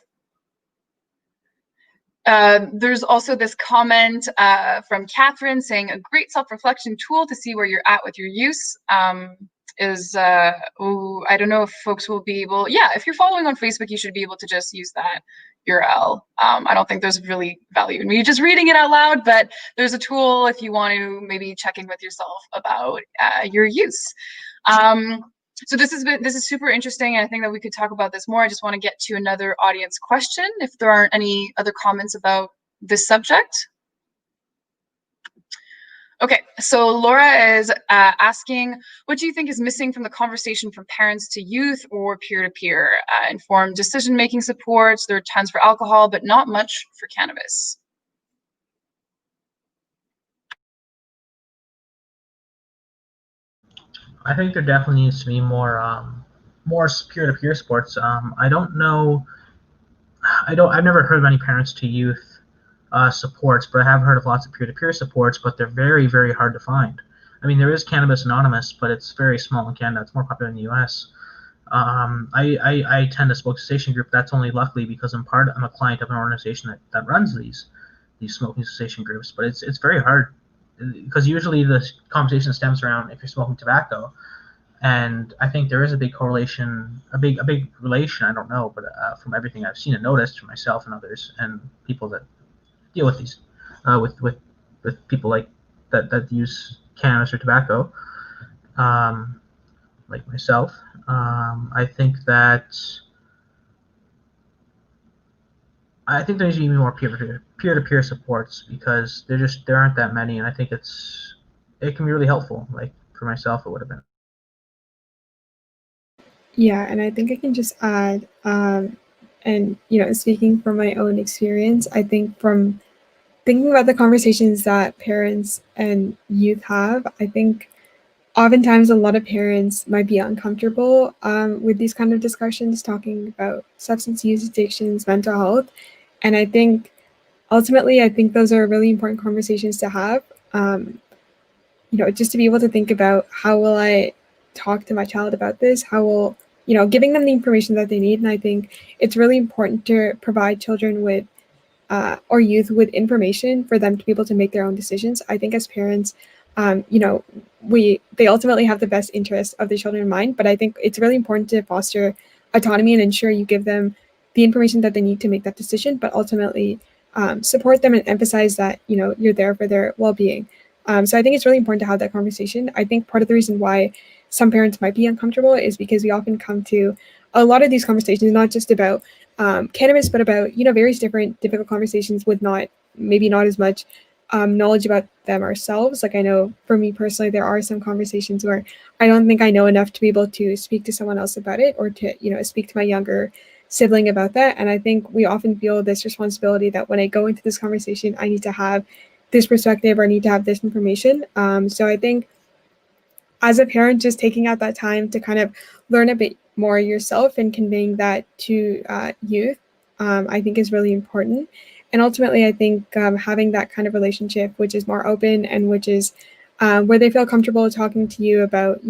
[SPEAKER 1] There's also this comment from Catherine saying a great self-reflection tool to see where you're at with your use is, I don't know if folks will be able, yeah, if you're following on Facebook, you should be able to just use that URL. I don't think there's really value in me just reading it out loud, but there's a tool if you want to maybe check in with yourself about your use. So this is super interesting, and I think that we could talk about this more. I just want to get to another audience question if there aren't any other comments about this subject. Okay, so Laura is asking, what do you think is missing from the conversation from parents to youth or peer-to-peer? Informed decision-making supports, there are tons for alcohol, but not much for cannabis.
[SPEAKER 2] I think there definitely needs to be more peer-to-peer sports. I don't know. I've never heard of any parents to youth supports, but I have heard of lots of peer-to-peer supports, but they're very, very hard to find. I mean, there is Cannabis Anonymous, but it's very small in Canada. It's more popular in the U.S. I attend a smoke cessation group. That's only luckily because I'm a client of an organization that runs these smoking cessation groups. But it's very hard because usually the conversation stems around if you're smoking tobacco, and I think there is a big correlation, a big relation. I don't know, but from everything I've seen and noticed for myself and others and people that deal with these, with people like that use cannabis or tobacco, um, like myself. I think that there needs to be more peer-to-peer supports because there aren't that many, and I think it can be really helpful. Like for myself, it would have been.
[SPEAKER 4] Yeah, and I think I can just add, and speaking from my own experience, I think from thinking about the conversations that parents and youth have, I think oftentimes a lot of parents might be uncomfortable with these kind of discussions, talking about substance use, addictions, mental health, and I think ultimately, I think those are really important conversations to have. Just to be able to think about how will I talk to my child about this? How will, giving them the information that they need. And I think it's really important to provide children with or youth with information for them to be able to make their own decisions. I think as parents, um, you know, they ultimately have the best interest of their children in mind, but I think it's really important to foster autonomy and ensure you give them the information that they need to make that decision, but ultimately support them and emphasize that you're there for their well-being. So I think it's really important to have that conversation. I think part of the reason why some parents might be uncomfortable is because we often come to a lot of these conversations not just about cannabis, but about various different difficult conversations with maybe not as much knowledge about them ourselves. Like I know for me personally, there are some conversations where I don't think I know enough to be able to speak to someone else about it, or to speak to my younger sibling about that. And I think we often feel this responsibility that when I go into this conversation, I need to have this perspective or I need to have this information. So I think as a parent, just taking out that time to kind of learn a bit more yourself and conveying that to youth, I think is really important. And ultimately, I think having that kind of relationship, which is more open and which is where they feel comfortable talking to you about,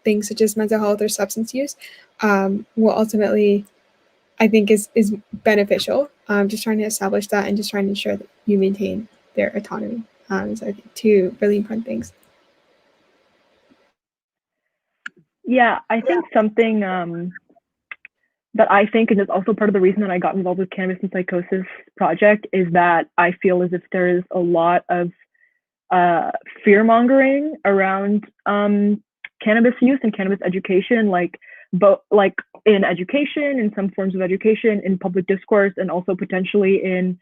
[SPEAKER 4] things such as mental health or substance use, will ultimately, I think, is beneficial. Just trying to establish that and just trying to ensure that you maintain their autonomy. So I think two really important things.
[SPEAKER 3] Yeah, I think something that I think, and is also part of the reason that I got involved with Cannabis and Psychosis project, is that I feel as if there is a lot of fear mongering around cannabis use and cannabis education, like in education, in some forms of education, in public discourse, and also potentially in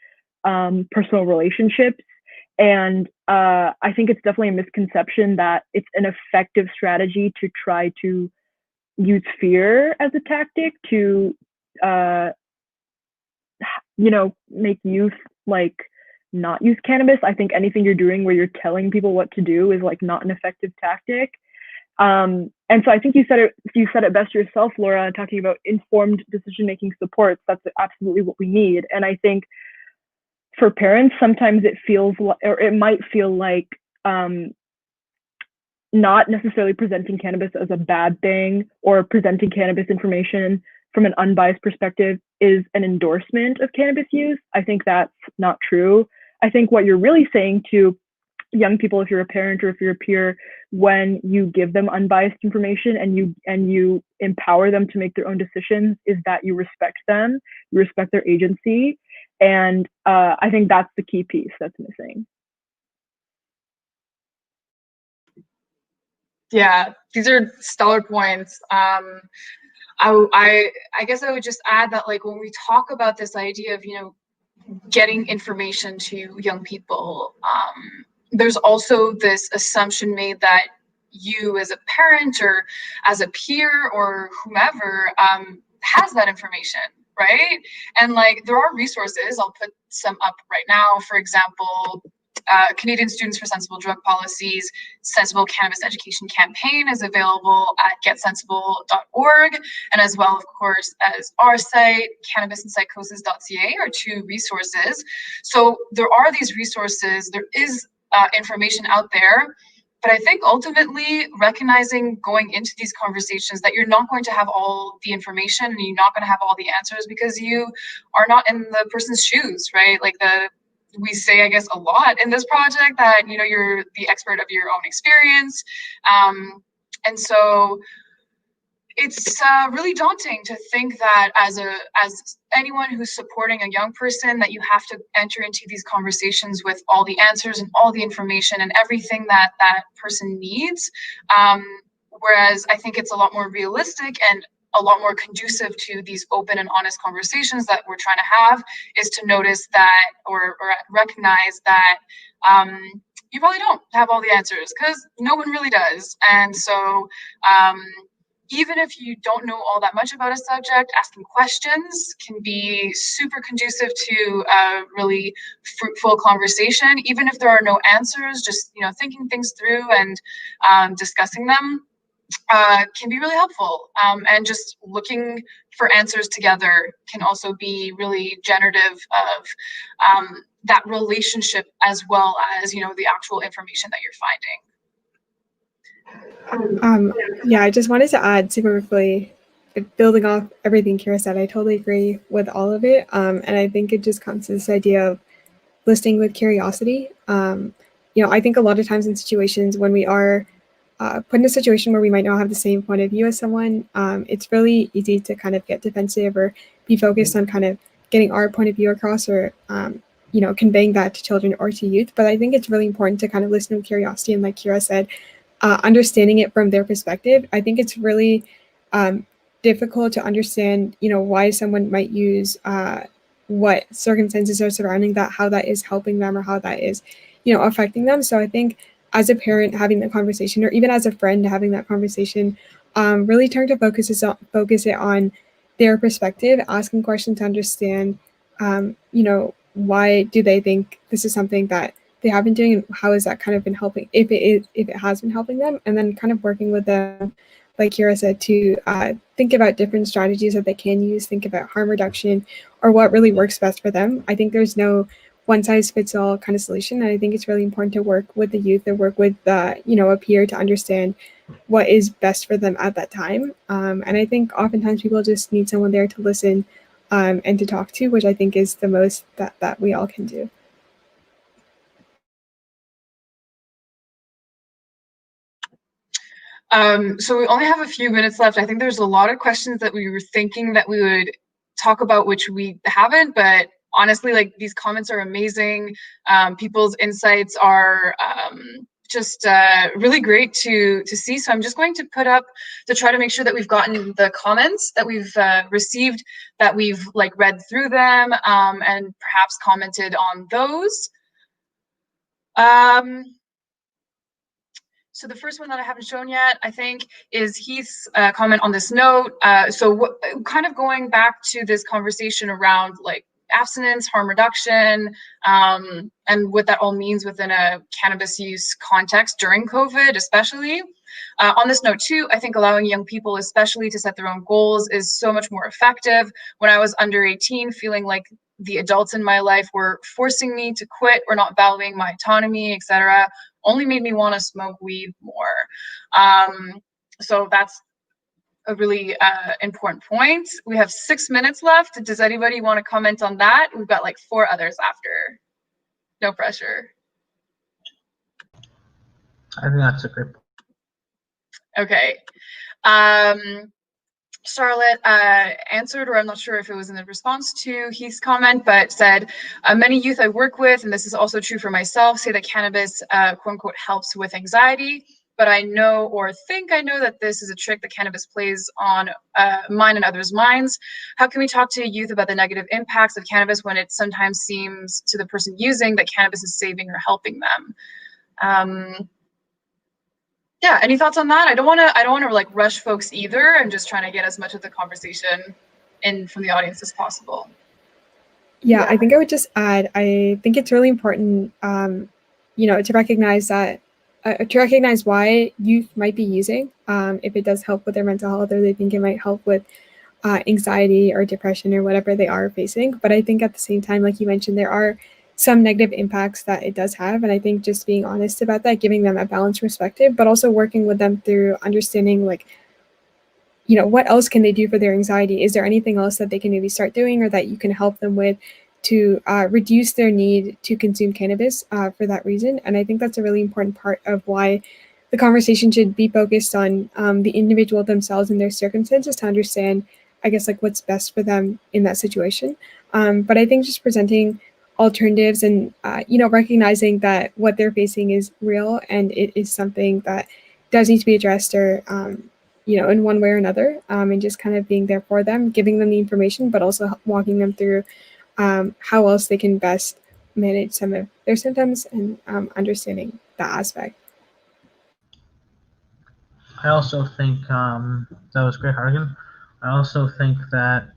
[SPEAKER 3] personal relationships. And I think it's definitely a misconception that it's an effective strategy to try to use fear as a tactic to, make youth like not use cannabis. I think anything you're doing where you're telling people what to do is like not an effective tactic. And so I think you said it best yourself, Laura, talking about informed decision-making supports. That's absolutely what we need. And I think for parents, sometimes it might feel like not necessarily presenting cannabis as a bad thing or presenting cannabis information from an unbiased perspective is an endorsement of cannabis use. I think that's not true. I think what you're really saying to young people, if you're a parent or if you're a peer, when you give them unbiased information and you empower them to make their own decisions, is that you respect them, you respect their agency. And I think that's the key piece that's missing.
[SPEAKER 1] Yeah, these are stellar points. I guess I would just add that, like, when we talk about this idea of getting information to young people, there's also this assumption made that you as a parent or as a peer or whomever has that information, right? And like there are resources. I'll put some up right now. For example, Canadian Students for Sensible Drug Policy's Sensible Cannabis Education Campaign is available at getsensible.org, and as well, of course, as our site, cannabisandpsychosis.ca, are two resources. So there are these resources, there is information out there, but I think ultimately recognizing going into these conversations that you're not going to have all the information and you're not going to have all the answers because you are not in the person's shoes, right? Like we say, I guess, a lot in this project that, you know, you're the expert of your own experience. And so it's really daunting to think that as anyone who's supporting a young person, that you have to enter into these conversations with all the answers and all the information and everything that that person needs. Whereas I think it's a lot more realistic and a lot more conducive to these open and honest conversations that we're trying to have, is to notice that or recognize that you probably don't have all the answers, because no one really does. And so even if you don't know all that much about a subject, asking questions can be super conducive to a really fruitful conversation. Even if there are no answers, just, you know, thinking things through and discussing them can be really helpful. And just looking for answers together can also be really generative of that relationship, as well as, you know, the actual information that you're finding.
[SPEAKER 4] Yeah, I just wanted to add super quickly, building off everything Kira said, I totally agree with all of it. And I think it just comes to this idea of listening with curiosity. You know, I think a lot of times in situations when we are put in a situation where we might not have the same point of view as someone, it's really easy to kind of get defensive or be focused on kind of getting our point of view across, or you know, conveying that to children or to youth. But I think it's really important to kind of listen with curiosity, and like Kira said, understanding it from their perspective. I think it's really difficult to understand, you know, why someone might use what circumstances are surrounding that, how that is helping them, or how that is, you know, affecting them. So I think as a parent having that conversation, or even as a friend having that conversation, really trying to focus it on their perspective, asking questions to understand, you know, why do they think this is something that they have been doing, and how has that kind of been helping, if it has been helping them, and then kind of working with them, like Kira said, to think about different strategies that they can use, think about harm reduction, or what really works best for them. I think there's no one size fits all kind of solution, and I think it's really important to work with the youth or work with you know, a peer to understand what is best for them at that time. And I think oftentimes people just need someone there to listen and to talk to, which I think is the most that we all can do.
[SPEAKER 1] So we only have a few minutes left. I think there's a lot of questions that we were thinking that we would talk about, which we haven't, but honestly, like, these comments are amazing. People's insights are just really great to see. So I'm just going to put up to try to make sure that we've gotten the comments that we've received, that we've like read through them and perhaps commented on those. So the first one that I haven't shown yet, I think, is Heath's comment on this note. So kind of going back to this conversation around like abstinence, harm reduction, and what that all means within a cannabis use context during COVID, especially. On this note too, I think allowing young people especially to set their own goals is so much more effective. When I was under 18, feeling like the adults in my life were forcing me to quit or not valuing my autonomy, etc., only made me want to smoke weed more. So that's a really important point. We have 6 minutes left. Does anybody want to comment on that? We've got like 4 others after. No pressure.
[SPEAKER 2] I think that's a great point.
[SPEAKER 1] Okay. Charlotte answered, or I'm not sure if it was in the response to Heath's comment, but said, many youth I work with, and this is also true for myself, say that cannabis, quote unquote, helps with anxiety, but I know, or think I know, that this is a trick that cannabis plays on mine and others' minds. How can we talk to youth about the negative impacts of cannabis when it sometimes seems to the person using that cannabis is saving or helping them? Yeah, any thoughts on that? I don't want to like rush folks either. I'm just trying to get as much of the conversation in from the audience as possible.
[SPEAKER 4] Yeah, I think I would just add, I think it's really important to recognize that, to recognize why youth might be using, if it does help with their mental health or they think it might help with anxiety or depression or whatever they are facing. But I think at the same time, like you mentioned, there are some negative impacts that it does have. And I think just being honest about that, giving them a balanced perspective, but also working with them through understanding, like, what else can they do for their anxiety? Is there anything else that they can maybe start doing or that you can help them with to reduce their need to consume cannabis for that reason? And I think that's a really important part of why the conversation should be focused on the individual themselves and their circumstances to understand, I guess, like what's best for them in that situation. But I think just presenting alternatives and, recognizing that what they're facing is real and it is something that does need to be addressed or, in one way or another, and just kind of being there for them, giving them the information, but also walking them through how else they can best manage some of their symptoms and understanding that aspect.
[SPEAKER 2] I also think that was great, Hargan. I also think that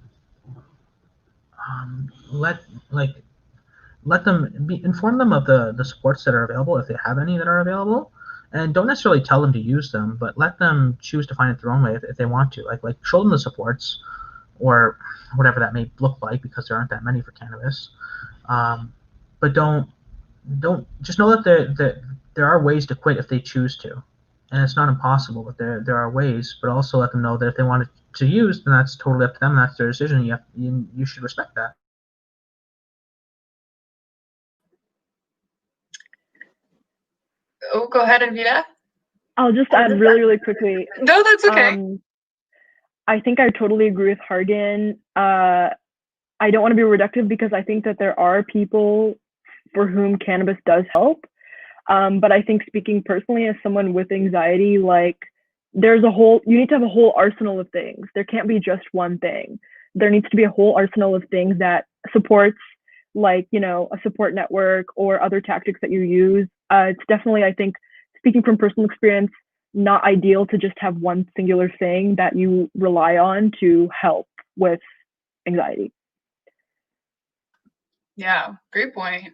[SPEAKER 2] let them inform them of the supports that are available if they have any that are available, and don't necessarily tell them to use them, but let them choose to find it their own way if they want to. Like show them the supports or whatever that may look like, because there aren't that many for cannabis. But don't just know that there are ways to quit if they choose to, and it's not impossible, but there are ways. But also let them know that if they want to use, then that's totally up to them. That's their decision. You should respect that.
[SPEAKER 1] Oh, go ahead, Anvita.
[SPEAKER 3] I'll just add really, really quickly.
[SPEAKER 1] No, that's okay.
[SPEAKER 3] I think I totally agree with Hargan. I don't want to be reductive because I think that there are people for whom cannabis does help. But I think, speaking personally as someone with anxiety, like you need to have a whole arsenal of things. There can't be just one thing. There needs to be a whole arsenal of things that supports, like, a support network or other tactics that you use. It's definitely, I think, speaking from personal experience, not ideal to just have one singular thing that you rely on to help with anxiety.
[SPEAKER 1] Yeah, great point.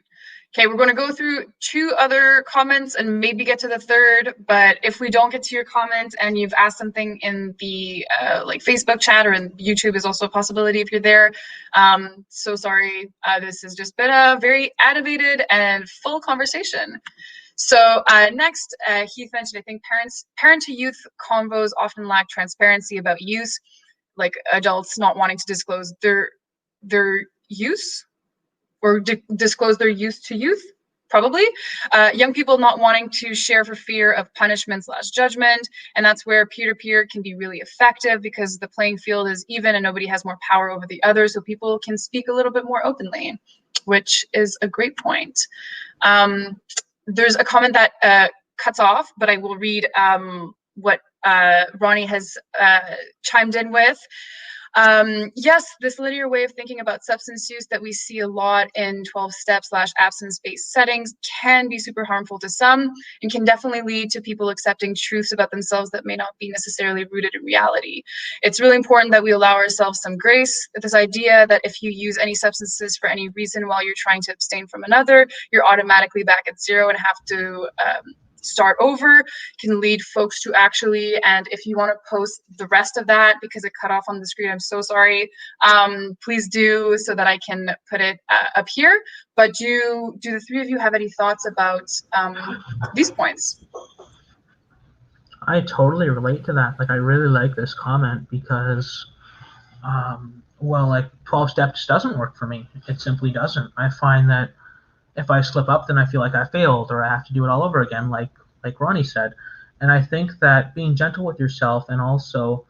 [SPEAKER 1] Okay, we're going to go through 2 other comments and maybe get to the third, but if we don't get to your comment and you've asked something in the like Facebook chat, or in YouTube is also a possibility if you're there, so sorry. This has just been a very animated and full conversation. So next, Heath mentioned, I think parent to youth convos often lack transparency about use, like adults not wanting to disclose their use or disclose their use to youth, probably. Young people not wanting to share for fear of punishment/judgment, and that's where peer-to-peer can be really effective, because the playing field is even and nobody has more power over the other, so people can speak a little bit more openly, which is a great point. There's a comment that cuts off, but I will read what Ronnie has chimed in with. Yes, this linear way of thinking about substance use that we see a lot in 12-step/abstinence-based settings can be super harmful to some, and can definitely lead to people accepting truths about themselves that may not be necessarily rooted in reality. It's really important that we allow ourselves some grace with this idea that if you use any substances for any reason while you're trying to abstain from another, you're automatically back at zero and have to start over, can lead folks to actually, and if you want to post the rest of that because it cut off on the screen, I'm so sorry, please do, so that I can put it up here. But do the 3 of you have any thoughts about these points?
[SPEAKER 2] I totally relate to that. Like, I really like this comment because, like 12 steps doesn't work for me. It simply doesn't. I find that if I slip up, then I feel like I failed, or I have to do it all over again, like Ronnie said. And I think that being gentle with yourself, and also,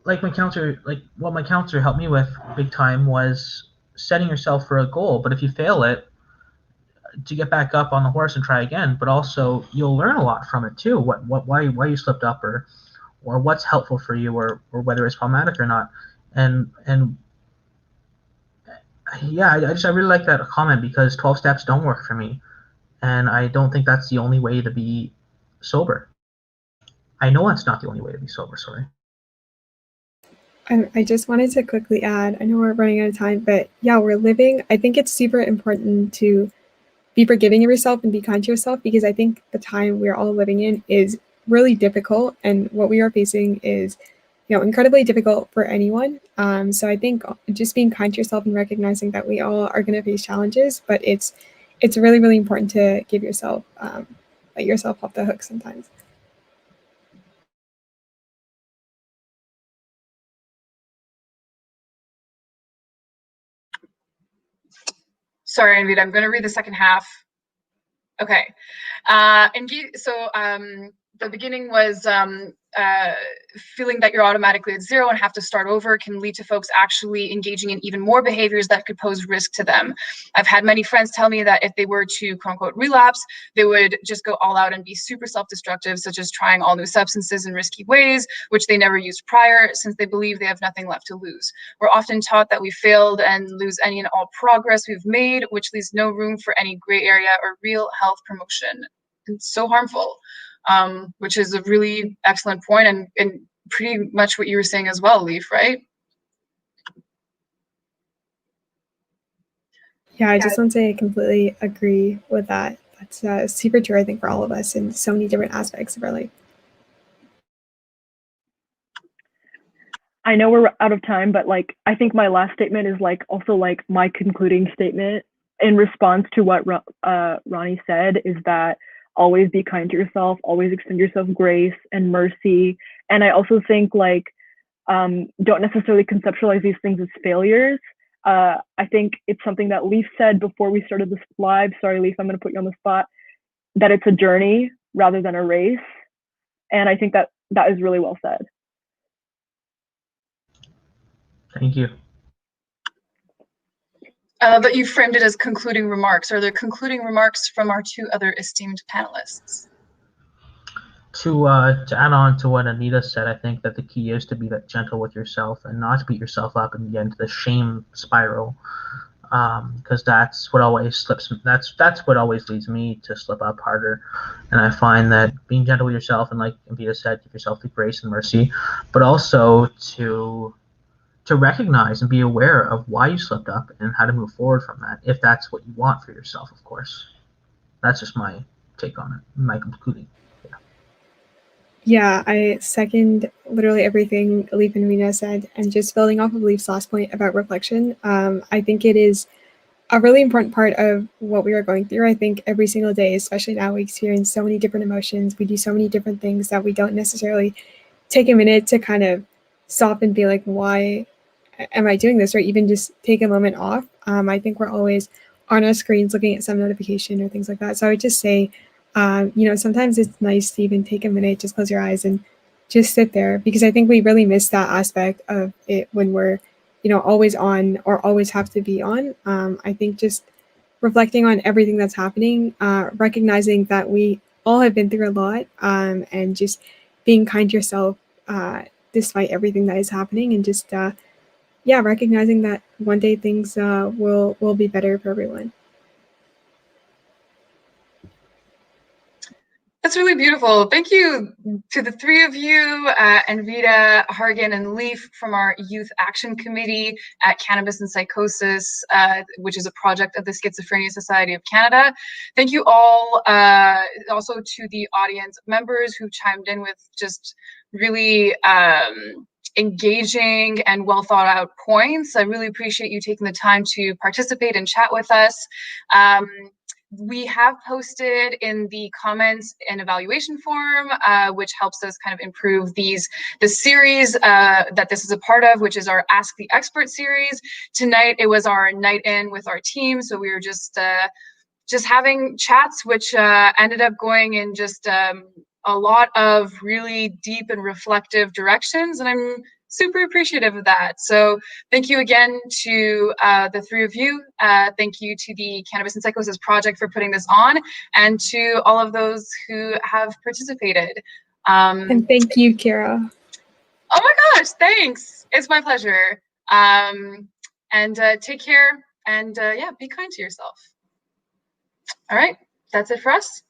[SPEAKER 2] like what my counselor helped me with big time was setting yourself for a goal. But if you fail it, to get back up on the horse and try again. But also, you'll learn a lot from it too. Why you slipped up, or what's helpful for you, or whether it's problematic or not. And yeah, I really like that comment, because 12 steps don't work for me, and I don't think that's the only way to be sober. I know it's not the only way to be sober. Sorry.
[SPEAKER 4] I just wanted to quickly add, I know we're running out of time, but yeah, I think it's super important to be forgiving of yourself and be kind to yourself, because I think the time we're all living in is really difficult, and what we are facing is, incredibly difficult for anyone. So I think just being kind to yourself and recognizing that we all are going to face challenges, but it's really, really important to give yourself, let yourself off the hook sometimes.
[SPEAKER 1] Sorry, Anvita, I'm going to read the second half. Okay. The beginning was feeling that you're automatically at zero and have to start over can lead to folks actually engaging in even more behaviors that could pose risk to them. I've had many friends tell me that if they were to quote unquote relapse, they would just go all out and be super self-destructive, such as trying all new substances in risky ways, which they never used prior, since they believe they have nothing left to lose. We're often taught that we failed and lose any and all progress we've made, which leaves no room for any gray area or real health promotion. It's so harmful. Which is a really excellent point, and pretty much what you were saying as well, Leaf, right?
[SPEAKER 4] Yeah, I just want to say I completely agree with that. That's super true, I think, for all of us in so many different aspects of our life.
[SPEAKER 3] I know we're out of time, but like I think my last statement is like also like my concluding statement in response to what Ronnie said, is that always be kind to yourself, always extend yourself grace and mercy. And I also think like don't necessarily conceptualize these things as failures. I think it's something that Leaf said before we started this live. Sorry, Leaf, I'm going to put you on the spot. That it's a journey rather than a race. And I think that that is really well said.
[SPEAKER 2] Thank you.
[SPEAKER 1] But you framed it as concluding remarks. Are there concluding remarks from our two other esteemed panelists?
[SPEAKER 2] To add on to what Anita said, I think that the key is to be that gentle with yourself and not to beat yourself up and get into the shame spiral, because that's what always slips. That's what always leads me to slip up harder. And I find that being gentle with yourself, and like Anita said, give yourself the grace and mercy, but also to recognize and be aware of why you slipped up and how to move forward from that, if that's what you want for yourself, of course. That's just my take on it, my concluding.
[SPEAKER 4] Yeah, I second literally everything Leaf and Rena said, and just building off of Leaf's last point about reflection, I think it is a really important part of what we are going through. I think every single day, especially now, we experience so many different emotions. We do so many different things that we don't necessarily take a minute to kind of stop and be like, why am I doing this? Or even just take a moment off. I think we're always on our screens looking at some notification or things like that. So I would just say, sometimes it's nice to even take a minute, just close your eyes and just sit there, because I think we really miss that aspect of it when we're, always on or always have to be on. I think just reflecting on everything that's happening, recognizing that we all have been through a lot, and just being kind to yourself despite everything that is happening, and just recognizing that one day things will be better for everyone.
[SPEAKER 1] That's really beautiful. Thank you to the three of you, Anvita, Hargan, and Leaf from our Youth Action Committee at Cannabis and Psychosis, which is a project of the Schizophrenia Society of Canada. Thank you all, also to the audience members who chimed in with just really engaging and well thought out points. I really appreciate you taking the time to participate and chat with us. We have posted in the comments an evaluation form, which helps us kind of improve the series that this is a part of, which is our Ask the Expert series. Tonight, it was our night in with our team, so we were just having chats, which ended up going in just a lot of really deep and reflective directions, and I'm super appreciative of that. So thank you again to the three of you. Thank you to the Cannabis and Psychosis Project for putting this on, and to all of those who have participated.
[SPEAKER 4] And thank you, Kira.
[SPEAKER 1] Oh my gosh, thanks. It's my pleasure. And take care, and be kind to yourself. All right, that's it for us.